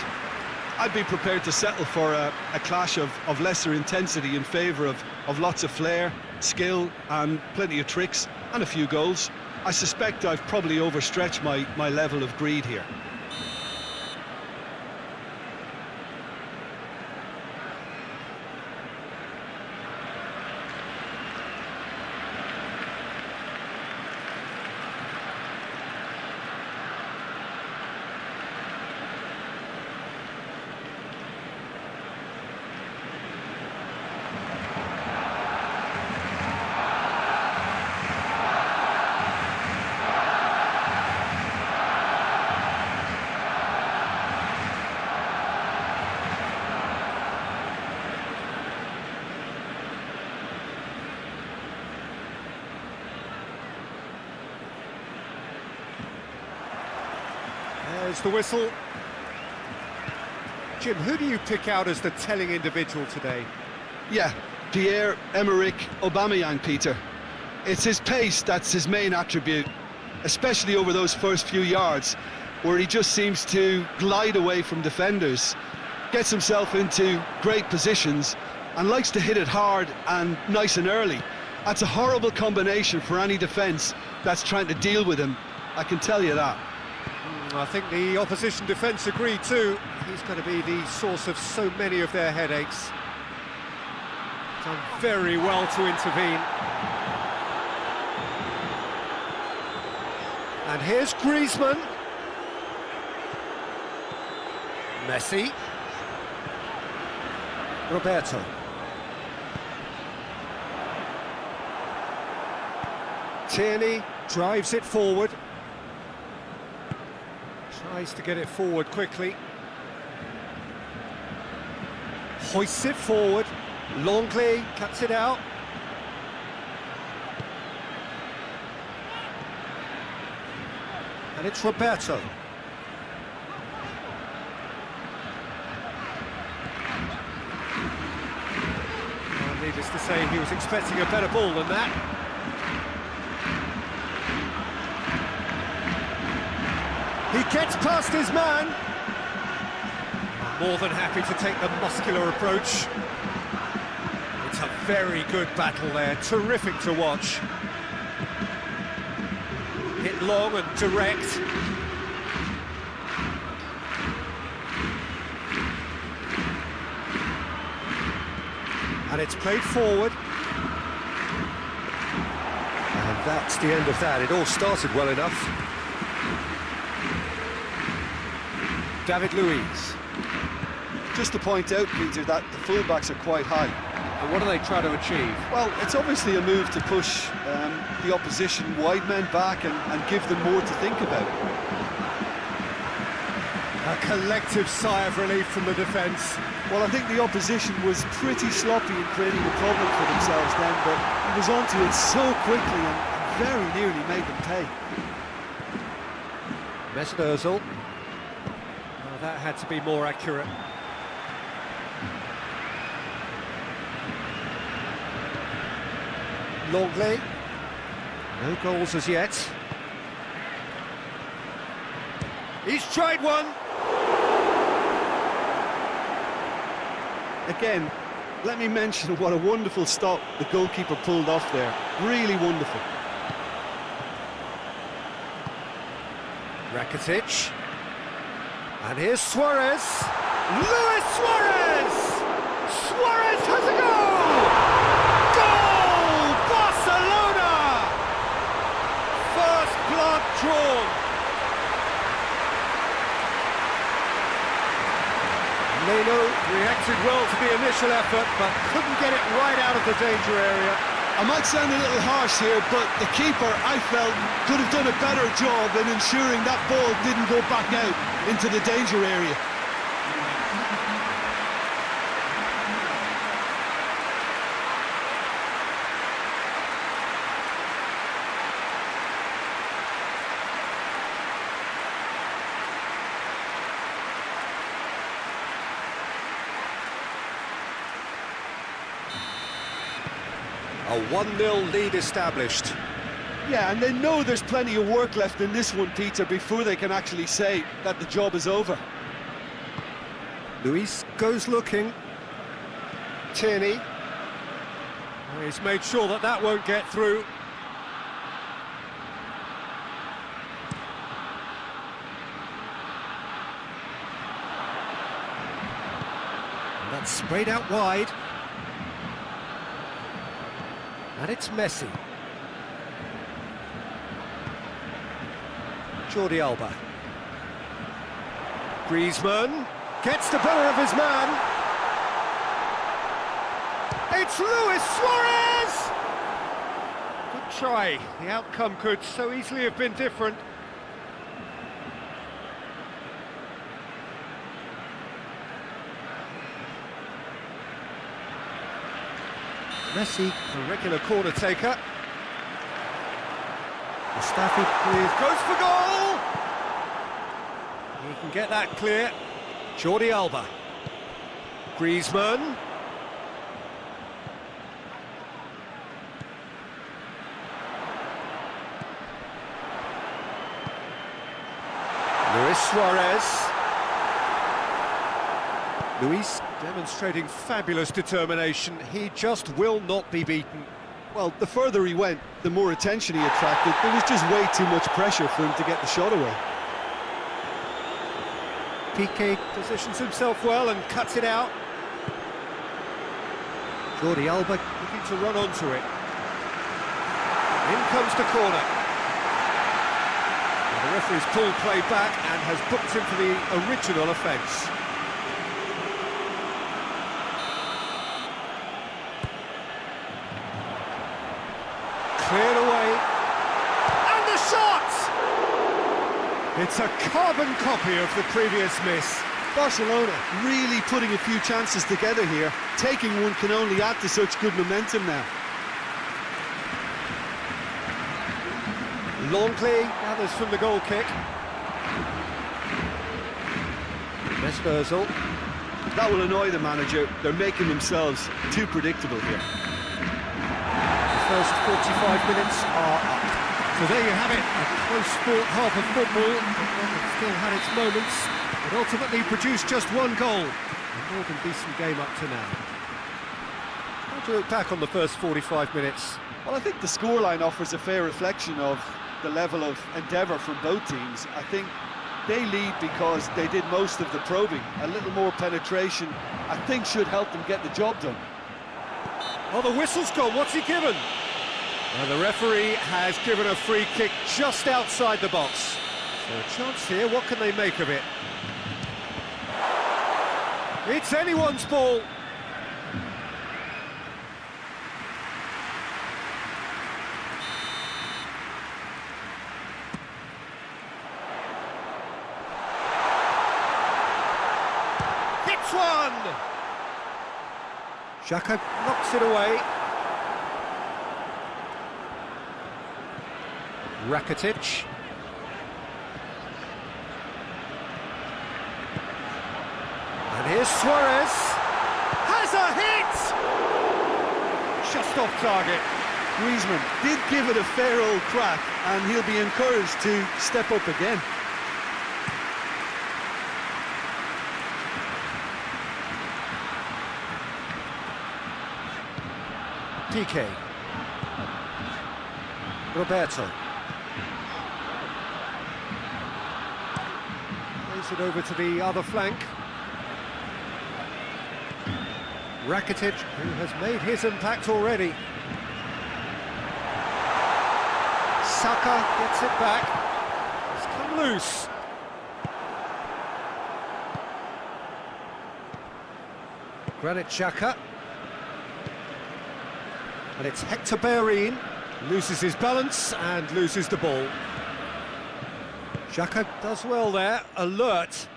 I'd be prepared to settle for a clash of lesser intensity in favour of lots of flair, skill and plenty of tricks and a few goals. I suspect I've probably overstretched my level of greed here. There's the whistle. Jim, who do you pick out as the telling individual today? Yeah, Pierre-Emerick Aubameyang, Peter. It's his pace that's his main attribute, especially over those first few yards, where he just seems to glide away from defenders, gets himself into great positions, and likes to hit it hard and nice and early. That's a horrible combination for any defence that's trying to deal with him, I can tell you that. I think the opposition defence agree too. He's going to be the source of so many of their headaches. Done very well to intervene. And here's Griezmann. Messi. Roberto. Tierney drives it forward. Tries to get it forward quickly. Hoists it forward. Longley cuts it out. And it's Roberto. Well, needless to say, he was expecting a better ball than that. He gets past his man. More than happy to take the muscular approach. It's a very good battle there, terrific to watch. Hit long and direct. And it's played forward. And that's the end of that. It all started well enough. David Luiz. Just to point out, Peter, that the fullbacks are quite high. And what do they try to achieve? Well, it's obviously a move to push the opposition wide men back and give them more to think about. A collective sigh of relief from the defence. Well, I think the opposition was pretty sloppy in creating a problem for themselves then, but he was onto it so quickly and very nearly made them pay. Mesut Ozil. Well, that had to be more accurate. Longley. No goals as yet. He's tried one. Again, let me mention what a wonderful stop the goalkeeper pulled off there. Really wonderful. Rakitic. And here's Suarez. Luis Suarez! Suarez has a goal! Goal! Barcelona! First blood drawn. Leno reacted well to the initial effort, but couldn't get it right out of the danger area. I might sound a little harsh here, but the keeper, I felt, could have done a better job in ensuring that ball didn't go back out into the danger area. A 1-0 lead established. Yeah, and they know there's plenty of work left in this one, Peter, before they can actually say that the job is over. Luis goes looking. Tierney. He's made sure that that won't get through. And that's sprayed out wide. And it's Messi. Jordi Alba. Griezmann gets the better of his man. It's Luis Suarez! Good try. The outcome could so easily have been different. Messi, a regular corner taker. Mustafi goes for goal! He can get that clear. Jordi Alba. Griezmann. Luis Suarez. Luis demonstrating fabulous determination. He just will not be beaten. Well, the further he went, the more attention he attracted. There was just way too much pressure for him to get the shot away. Piqué positions himself well and cuts it out. Jordi Alba looking to run onto it. In comes the corner. And the referee's pulled play back and has booked him for the original offence. Cleared away. And the shot! It's a carbon copy of the previous miss. Barcelona really putting a few chances together here. Taking one can only add to such good momentum now. Longley gathers from the goal kick. Ozil. That will annoy the manager. They're making themselves too predictable here. The first 45 minutes are up. So there you have it, a close fought half of football. It still had its moments, but ultimately produced just one goal. A more than decent game up to now. How do you look back on the first 45 minutes? Well, I think the scoreline offers a fair reflection of the level of endeavour from both teams. I think they lead because they did most of the probing. A little more penetration, I think, should help them get the job done. Oh, the whistle's gone. What's he given? Well, the referee has given a free kick just outside the box. So a chance here. What can they make of it? It's anyone's ball. Hits one! Xhaka knocks it away. Rakitic. And here's Suarez. Has a hit! Just off target. Griezmann did give it a fair old crack, and he'll be encouraged to step up again. PK. Roberto. Plays it over to the other flank. Rakitic, who has made his impact already. Saka gets it back. It's come loose. Granit Xhaka. And it's Hector Bellerin. Loses his balance and loses the ball. Xhaka does well there, alert.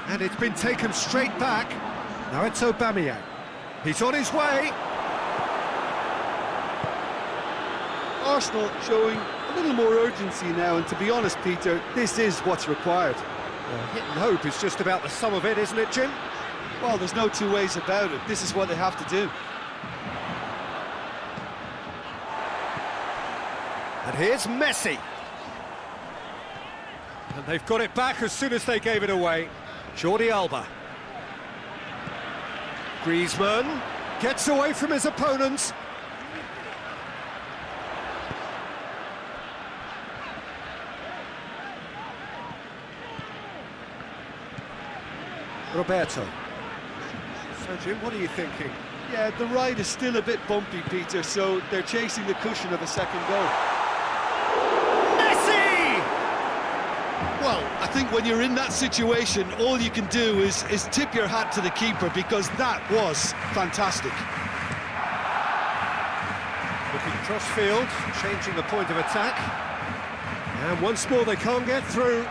And it's been taken straight back. Now it's Aubameyang. He's on his way. Arsenal showing a little more urgency now, and to be honest, Peter, this is what's required. Well, hit and hope is just about the sum of it, isn't it, Jim? Well, there's no two ways about it. This is what they have to do. And here's Messi. And they've got it back as soon as they gave it away. Jordi Alba. Griezmann gets away from his opponents. Roberto. So, Jim, what are you thinking? Yeah, the ride is still a bit bumpy, Peter, so they're chasing the cushion of a second goal. Messi! Well, I think when you're in that situation, all you can do is tip your hat to the keeper, because that was fantastic. Looking cross field, changing the point of attack. And once more they can't get through.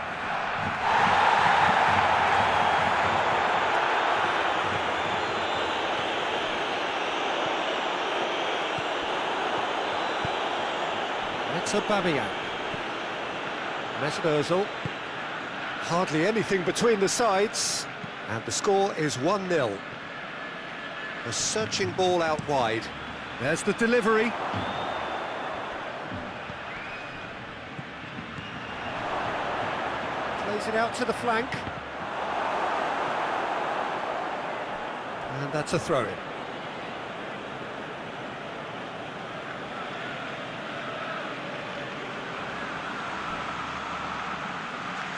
It's Aubameyang. Mesut Ozil. Hardly anything between the sides, and the score is 1-0. A searching ball out wide. There's the delivery. Plays it out to the flank. And that's a throw-in.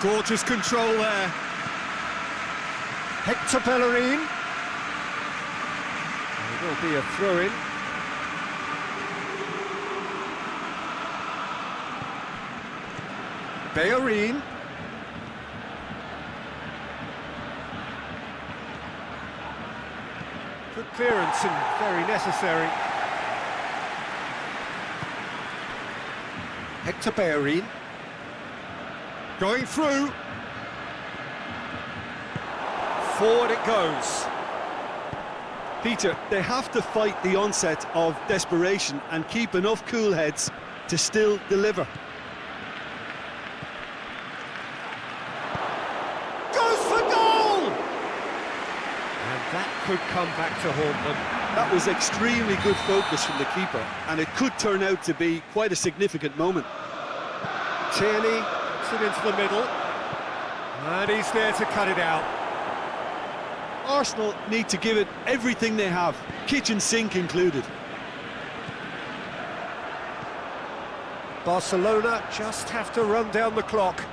Gorgeous control there. Hector Bellerin. It will be a throw-in. Bellerin. Good clearance and very necessary. Hector Bellerin. Going through. Forward it goes. Peter, they have to fight the onset of desperation and keep enough cool heads to still deliver. Goes for goal! And that could come back to haunt them. That was extremely good focus from the keeper, and it could turn out to be quite a significant moment. Tierney puts it into the middle, and he's there to cut it out. Arsenal need to give it everything they have, kitchen sink included. Barcelona just have to run down the clock.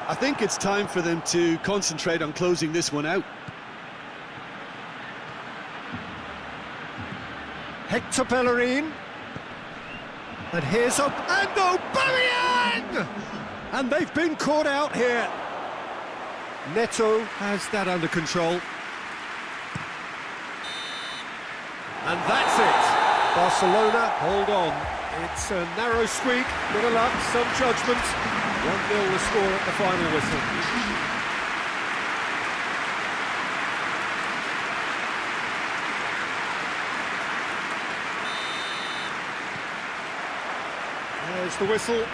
I think it's time for them to concentrate on closing this one out. Hector Bellerin. And here's Aubameyang! And they've been caught out here. Neto has that under control. And that's it. Barcelona hold on. It's a narrow squeak, bit of luck, some judgment. 1-0 the score at the final whistle. There's the whistle.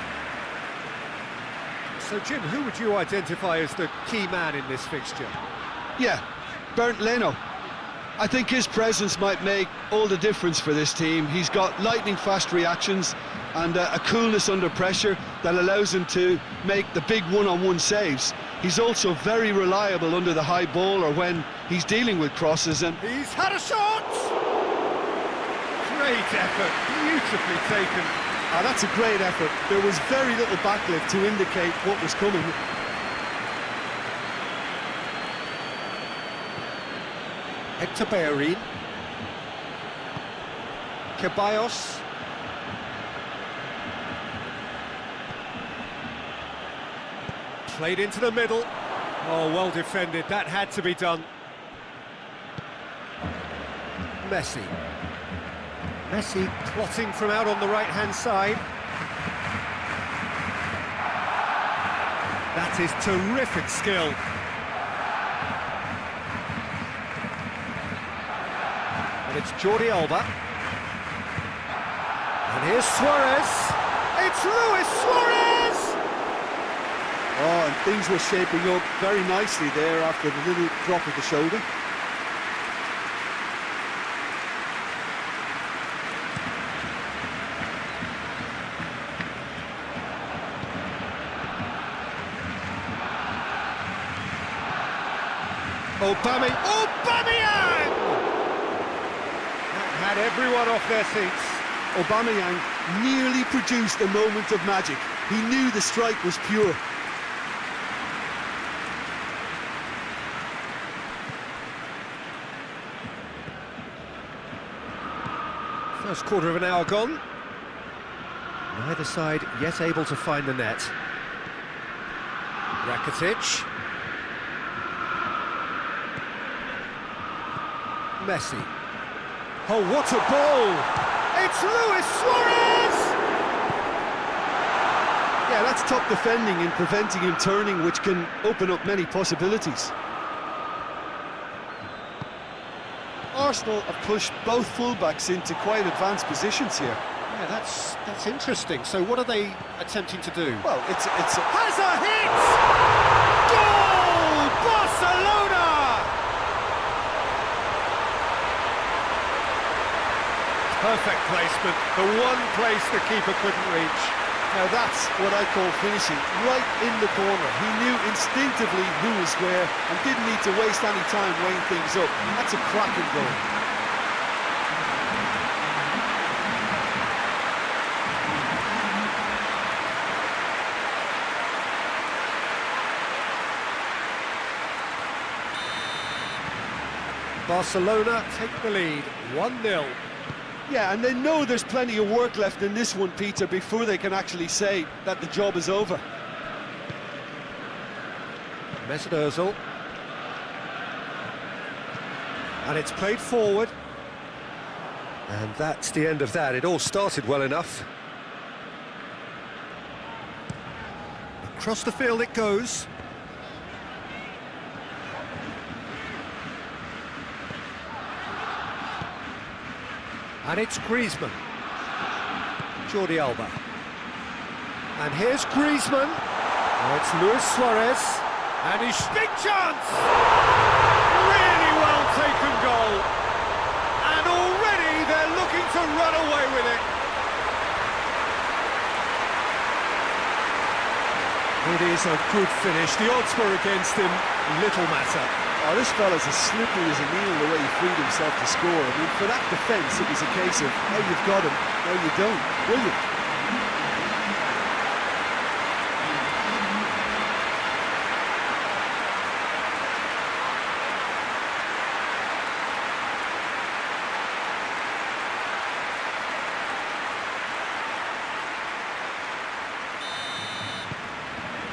So, Jim, who would you identify as the key man in this fixture? Yeah, Bernd Leno. I think his presence might make all the difference for this team. He's got lightning-fast reactions and a coolness under pressure that allows him to make the big one-on-one saves. He's also very reliable under the high ball or when he's dealing with crosses. And He's had a shot! Great effort, beautifully taken. that's a great effort. There was very little backlift to indicate what was coming. Hector Bellerin. Ceballos. Played into the middle. Oh, well defended. That had to be done. Messi. Messi plotting from out on the right-hand side. That is terrific skill. And it's Jordi Alba. And here's Suarez. It's Luis Suarez! Oh, and things were shaping up very nicely there after the little drop of the shoulder. Aubameyang! That had everyone off their seats. Aubameyang nearly produced a moment of magic. He knew the strike was pure. First quarter of an hour gone. Neither side yet able to find the net. Rakitic. Messi. Oh, what a ball! It's Luis Suarez! Yeah, that's top defending and preventing him turning, which can open up many possibilities. Arsenal have pushed both fullbacks into quite advanced positions here. Yeah, that's interesting. So what are they attempting to do? Well, it's Has a hit! Goal! Barcelona! Perfect placement, the one place the keeper couldn't reach. now that's what I call finishing, right in the corner. He knew instinctively who was where and didn't need to waste any time weighing things up. That's a cracking goal. Barcelona take the lead, 1-0. Yeah, and they know there's plenty of work left in this one, Peter, before they can actually say that the job is over. Mesut Ozil. And it's played forward. And that's the end of that. It all started well enough. Across the field it goes. And it's Griezmann. Jordi Alba. And here's Griezmann. Oh, it's Luis Suarez. And his big chance! Really well taken goal. And already they're looking to run away with it. It is a good finish. The odds were against him. Little matter. Oh, this fella's as slippery as a needle the way he freed himself to score. I mean, for that defence, it was a case of, now you've got him, now you don't. Brilliant.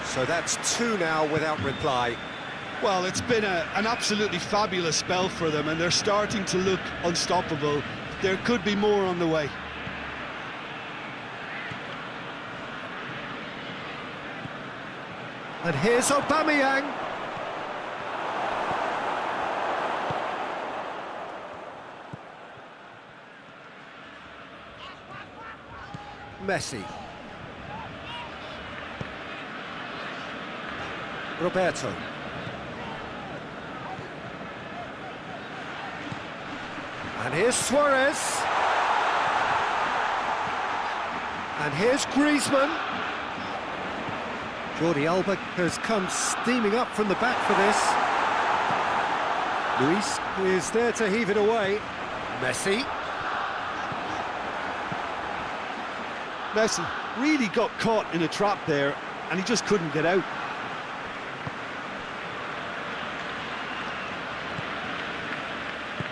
So that's 2 now without reply. Well, it's been an absolutely fabulous spell for them, and they're starting to look unstoppable. There could be more on the way. And here's Aubameyang. Messi. Roberto. And here's Suarez. And here's Griezmann. Jordi Alba has come steaming up from the back for this. Luis is there to heave it away. Messi. Messi really got caught in a trap there, and he just couldn't get out.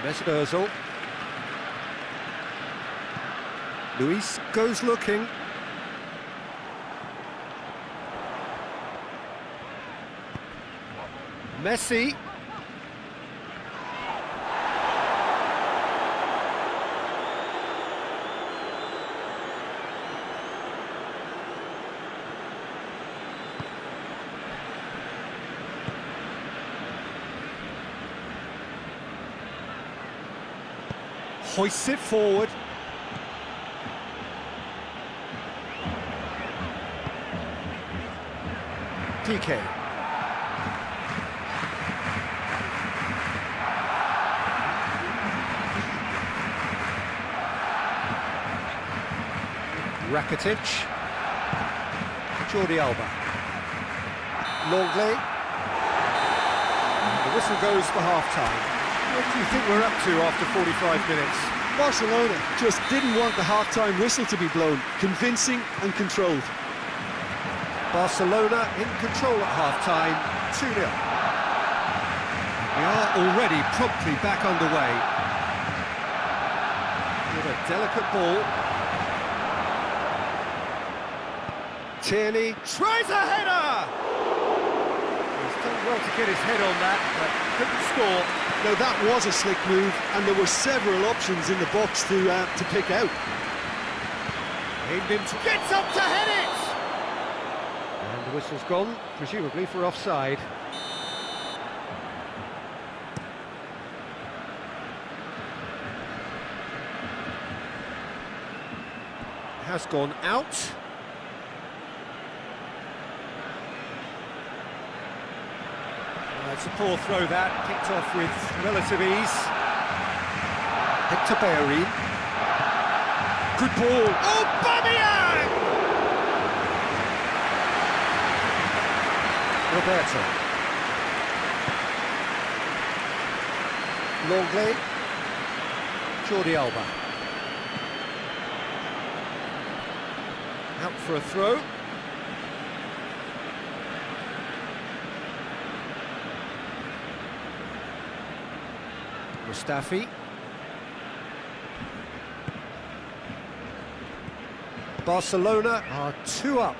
Messi Ozil. Luis goes looking. Messi. Hoists it forward. PK. Rakitic. Jordi Alba. Longley. The whistle goes for half-time. What do you think we're up to after 45 minutes? Barcelona just didn't want the half-time whistle to be blown. Convincing and controlled. Barcelona in control at half-time, 2-0. We are already promptly back underway. With a delicate ball. Tierney tries a header! He's done well to get his head on that, but couldn't score. Now that was a slick move, and there were several options in the box to pick out. Aimed into... Gets up to head it! And the whistle's gone, presumably for offside. Has gone out. It's a poor throw that, kicked off with relative ease. Hector Bellerin. Good ball. Aubameyang! Roberto. Longley. Jordi Alba. Out for a throw. Mustafi. Barcelona are 2 up.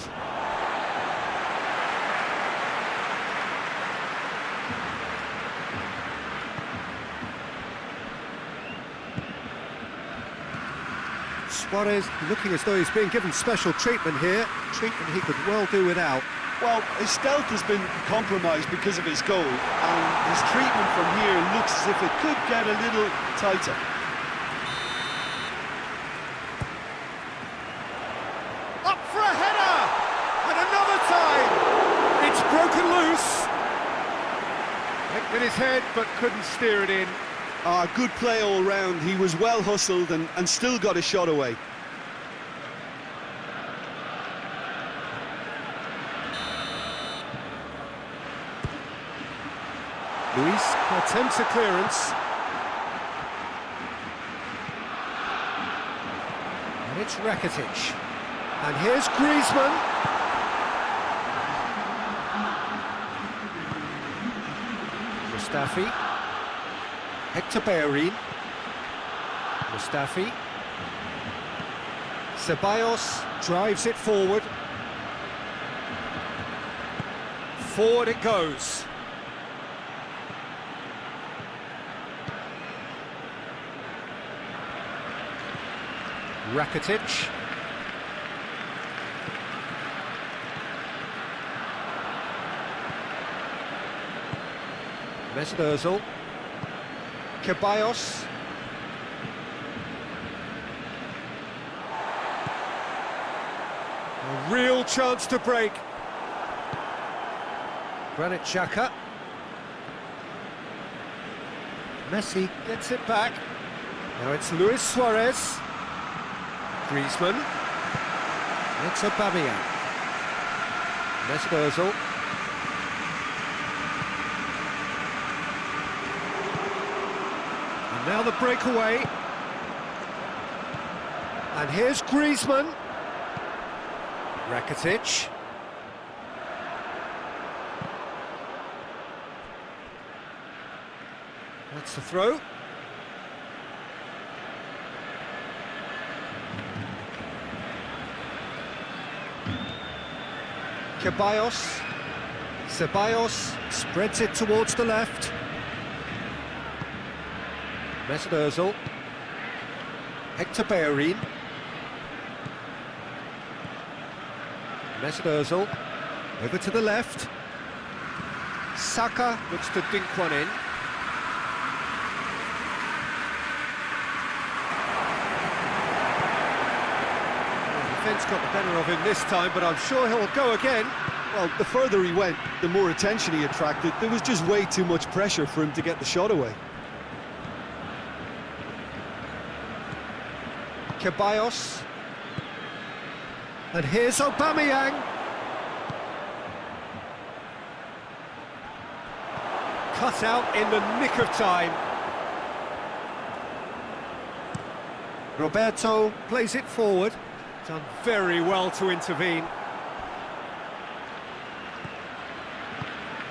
Suarez looking as though he's being given special treatment here. Treatment he could well do without. Well, his stealth has been compromised because of his goal, and his treatment from here looks as if it could get a little tighter. Up for a header! And another time! It's broken loose! Nicked in his head, but couldn't steer it in. Good play all round. He was well hustled and still got a shot away. Luis attempts a clearance. And it's Rakitic. And here's Griezmann. Mustafi. Hector Bellerin. Mustafi. Ceballos drives it forward. Forward it goes. Rakitic. Mesut Ozil. Ceballos. A real chance to break. Granit Xhaka. Messi gets it back. Now it's Luis Suarez. Griezmann. It's Aubameyang. Mesut Ozil. And now the breakaway. And here's Griezmann. Rakitic. That's the throw. Ceballos spreads it towards the left. Mesut Ozil. Hector Bellerin. Mesut Ozil. Over to the left. Saka looks to dink one in. Defence got the better of him this time, but I'm sure he'll go again. Well, the further he went, the more attention he attracted. There was just way too much pressure for him to get the shot away. Ceballos. And here's Aubameyang. Cut out in the nick of time. Roberto plays it forward. Done very well to intervene.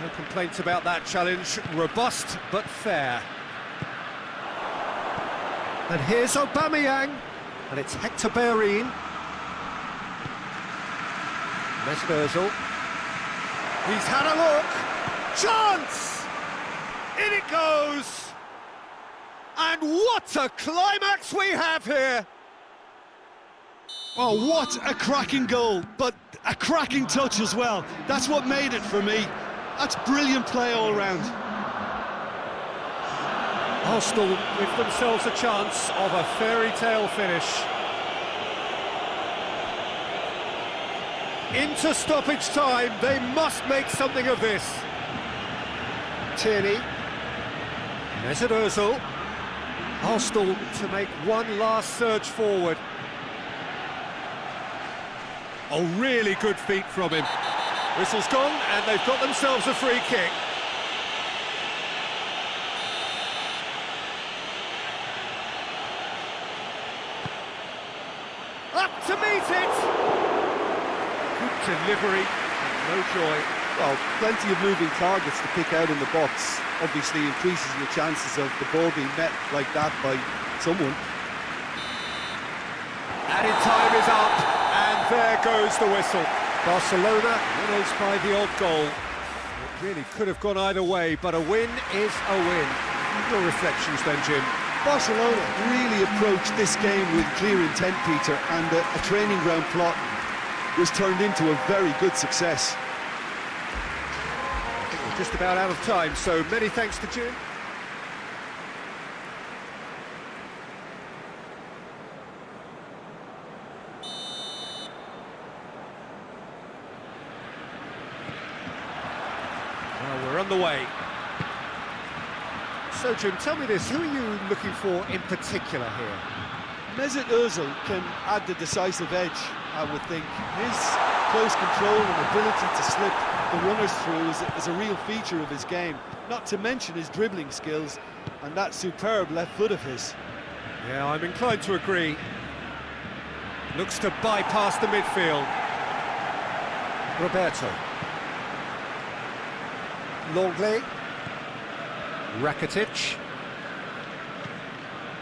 No complaints about that challenge. Robust but fair. And here's Aubameyang. And it's Hector Bellerin. Mesut Ozil. He's had a look. Chance! In it goes! And what a climax we have here! Oh, what a cracking goal, but a cracking touch as well. That's what made it for me. That's brilliant play all round. Arsenal give themselves a chance of a fairy tale finish. Into stoppage time, they must make something of this. Tierney. Mesut Ozil. Arsenal to make one last surge forward. A really good feat from him. Whistle's gone, and they've got themselves a free kick. Up to meet it! Good delivery, no joy. Well, plenty of moving targets to pick out in the box. Obviously increases your chances of the ball being met like that by someone. Added time is up, and there goes the whistle. Barcelona winners by the odd goal. It really could have gone either way, but a win is a win. Your reflections then, Jim? Barcelona really approached this game with clear intent, Peter, and a training ground plot was turned into a very good success. just about out of time, so many thanks to Jim. Well, we're on the way. So, Jim, tell me this, who are you looking for in particular here? Mesut Ozil can add the decisive edge, I would think. His close control and ability to slip the runners through is a real feature of his game, not to mention his dribbling skills and that superb left foot of his. Yeah, I'm inclined to agree. Looks to bypass the midfield. Roberto. Longley. Rakitic.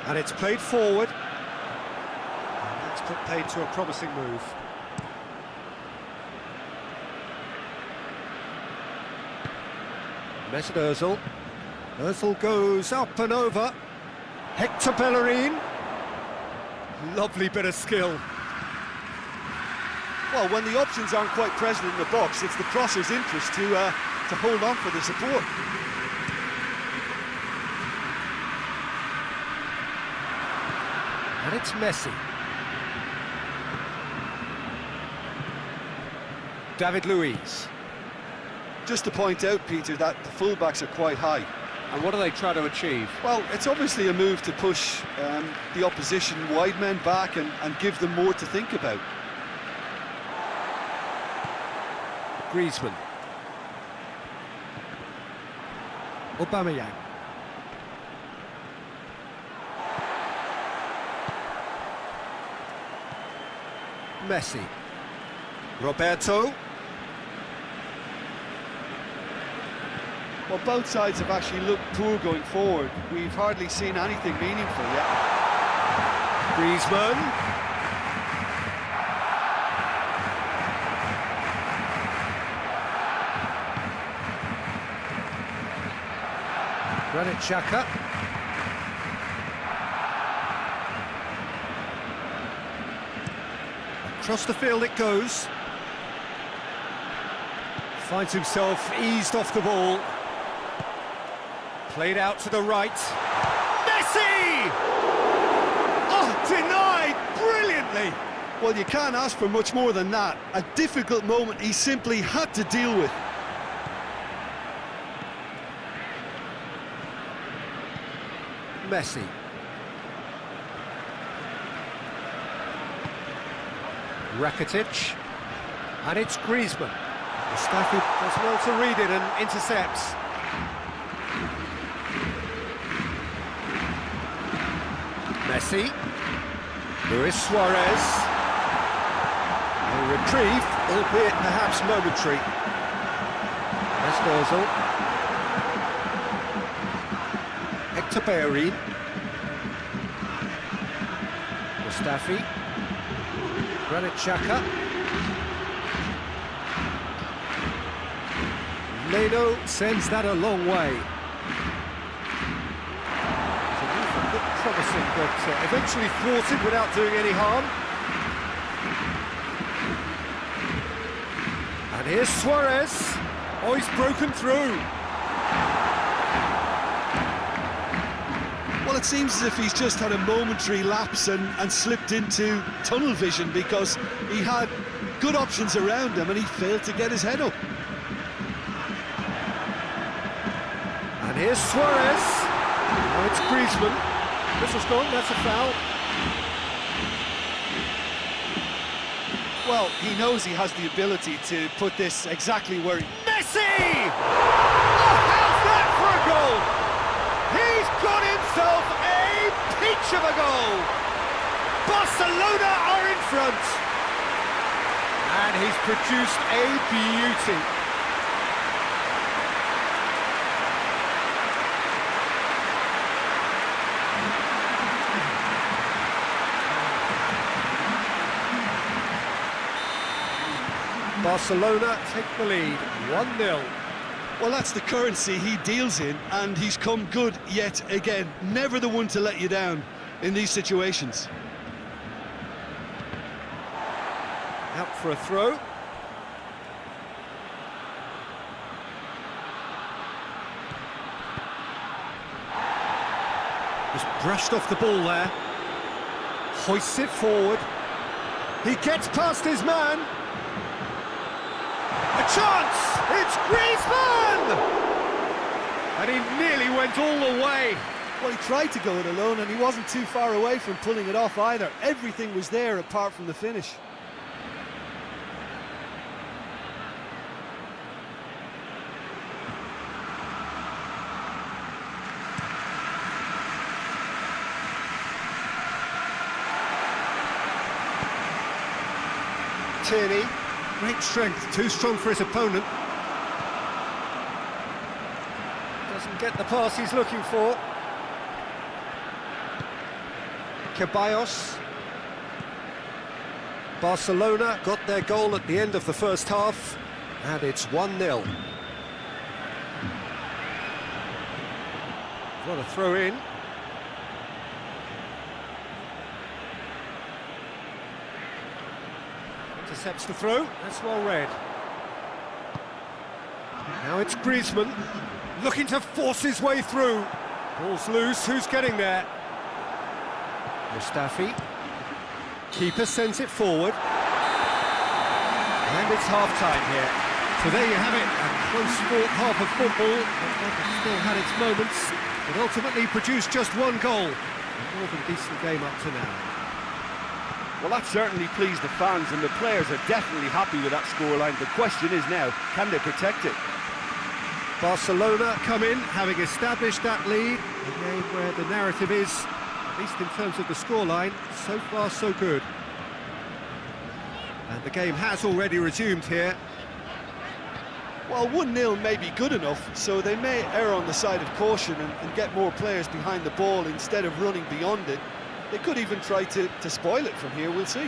And it's played forward. And that's put paid to a promising move. Mesut Ozil. Ozil goes up and over. Hector Bellerin. Lovely bit of skill. Well, when the options aren't quite present in the box, it's the crosser's interest to hold on for the support. And it's Messi. David Luiz. Just to point out, Peter, that the fullbacks are quite high. And what do they try to achieve? Well, it's obviously a move to push the opposition wide men back and give them more to think about. Griezmann. Aubameyang. Messi. Roberto. Well, both sides have actually looked poor going forward. We've hardly seen anything meaningful yet. Griezmann. Granit Xhaka. Across the field it goes. Finds himself eased off the ball. Played out to the right. Messi! Oh, denied brilliantly! Well, you can't ask for much more than that. A difficult moment he simply had to deal with. Messi. Rakitic. And it's Griezmann. Mustafi does well to read it and intercepts. Messi. Luis Suarez. A reprieve, albeit perhaps momentary. Mesut Ozil. Hector Bellerin. Mustafi. Granit Xhaka. Leno sends that a long way. Looked promising, but eventually thwarted without doing any harm. And here's Suarez. Oh, he's broken through. Well, it seems as if he's just had a momentary lapse and slipped into tunnel vision, because he had good options around him and he failed to get his head up. And here's Suarez. Now it's Griezmann. Whistle's gone, that's a foul. Well, he knows he has the ability to put this exactly where he... Messi! Oh, how's that for a goal? He's got himself a peach of a goal. Barcelona are in front. And he's produced a beauty. Barcelona take the lead, 1-0. Well, that's the currency he deals in, and he's come good yet again. Never the one to let you down in these situations. Out for a throw. Just brushed off the ball there. Hoists it forward. He gets past his man. A chance! It's Griezmann! And he nearly went all the way. Well, he tried to go it alone, and he wasn't too far away from pulling it off either. Everything was there apart from the finish. Tierney, great strength, too strong for his opponent. Doesn't get the pass he's looking for. Ceballos. Barcelona got their goal at the end of the first half, and it's 1-0. What a throw in. Intercepts the throw, that's well read. Now it's Griezmann, looking to force his way through. Ball's loose, who's getting there? Mustafi. Keeper sends it forward. And it's half-time here. So there you have it, a close-fought half of football. It still had its moments, but ultimately produced just one goal. A more than decent game up to now. Well, that certainly pleased the fans, and the players are definitely happy with that scoreline. The question is now, can they protect it? Barcelona come in, having established that lead. A game where the narrative is, at least in terms of the scoreline, so far so good. And the game has already resumed here. Well, 1-0 may be good enough, so they may err on the side of caution and get more players behind the ball instead of running beyond it. They could even try to spoil it from here, we'll see.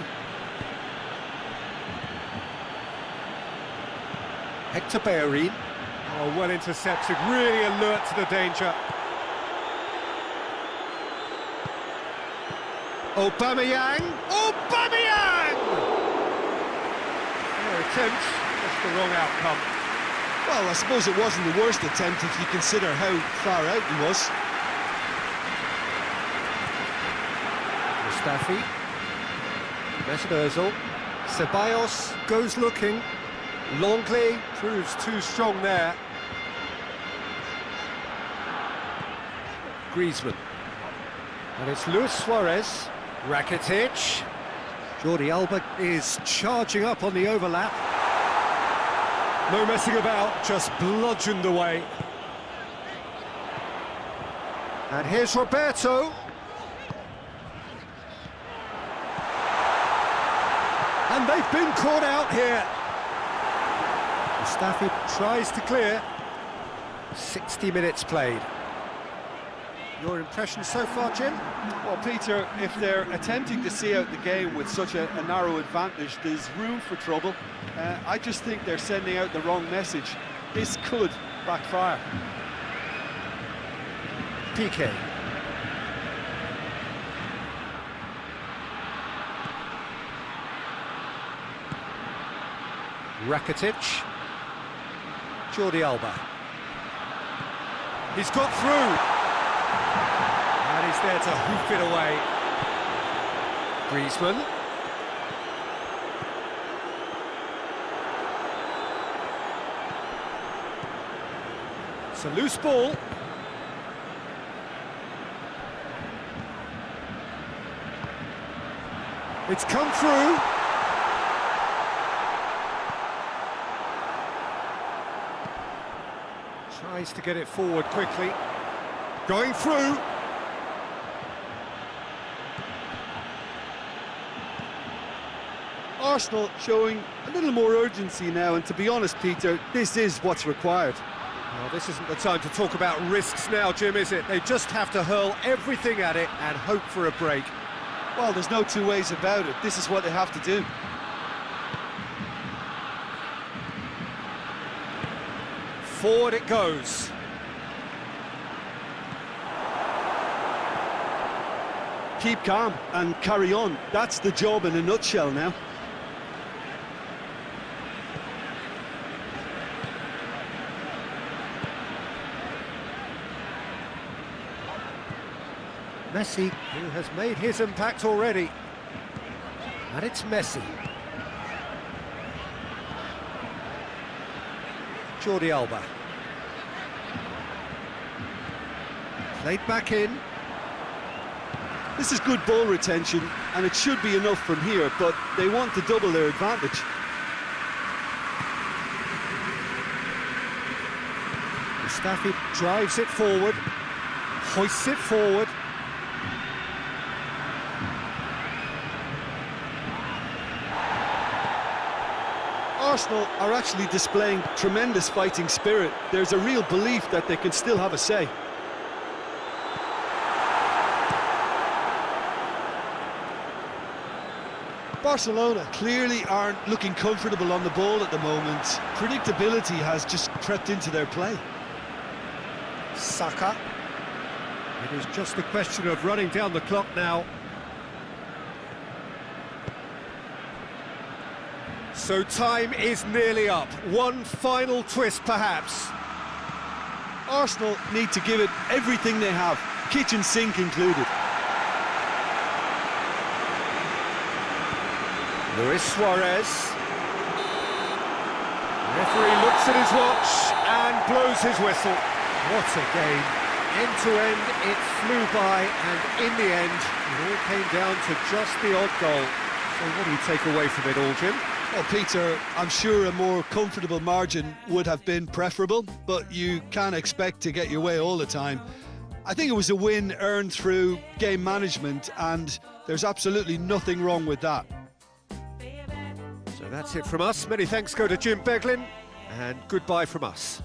Hector Bellerin. Oh, well intercepted, really alert to the danger. Aubameyang! Aubameyang! Fair attempt, just the wrong outcome. Well, I suppose it wasn't the worst attempt if you consider how far out he was. Mustafi. Mesut Ozil. Ceballos goes looking. Longley proves too strong there. Griezmann. And it's Luis Suarez. Rakitic. Jordi Alba is charging up on the overlap. No messing about, just bludgeoned away. And here's Roberto. And they've been caught out here. Mustafi tries to clear. 60 minutes played. Your impression so far, Jim? Well, Peter, if they're attempting to see out the game with such a narrow advantage, there's room for trouble. I just think they're sending out the wrong message. This could backfire. Piqué. Rakitic. Jordi Alba. He's got through. And he's there to hoof it away. Griezmann. It's a loose ball. It's come through. Tries to get it forward quickly. Going through. Arsenal showing a little more urgency now, and to be honest, Peter, this is what's required. Well, this isn't the time to talk about risks now, Jim, is it? They just have to hurl everything at it and hope for a break. Well, there's no two ways about it. This is what they have to do. Forward it goes. Keep calm and carry on. That's the job in a nutshell now. Messi, who has made his impact already. And it's Messi. Jordi Alba. Played back in. This is good ball retention, and it should be enough from here, but they want to double their advantage. Mustafi drives it forward, hoists it forward. Arsenal are actually displaying tremendous fighting spirit. There's a real belief that they can still have a say. Barcelona clearly aren't looking comfortable on the ball at the moment. Predictability has just crept into their play. Saka. It is just a question of running down the clock now. So time is nearly up. One final twist, perhaps. Arsenal need to give it everything they have, kitchen sink included. Luis Suarez. The referee looks at his watch and blows his whistle. What a game. End to end, it flew by, and in the end, it all came down to just the odd goal. So what do you take away from it all, Jim? Well, Peter, I'm sure a more comfortable margin would have been preferable, but you can't expect to get your way all the time. I think it was a win earned through game management, and there's absolutely nothing wrong with that. So that's it from us. Many thanks go to Jim Beglin, and goodbye from us.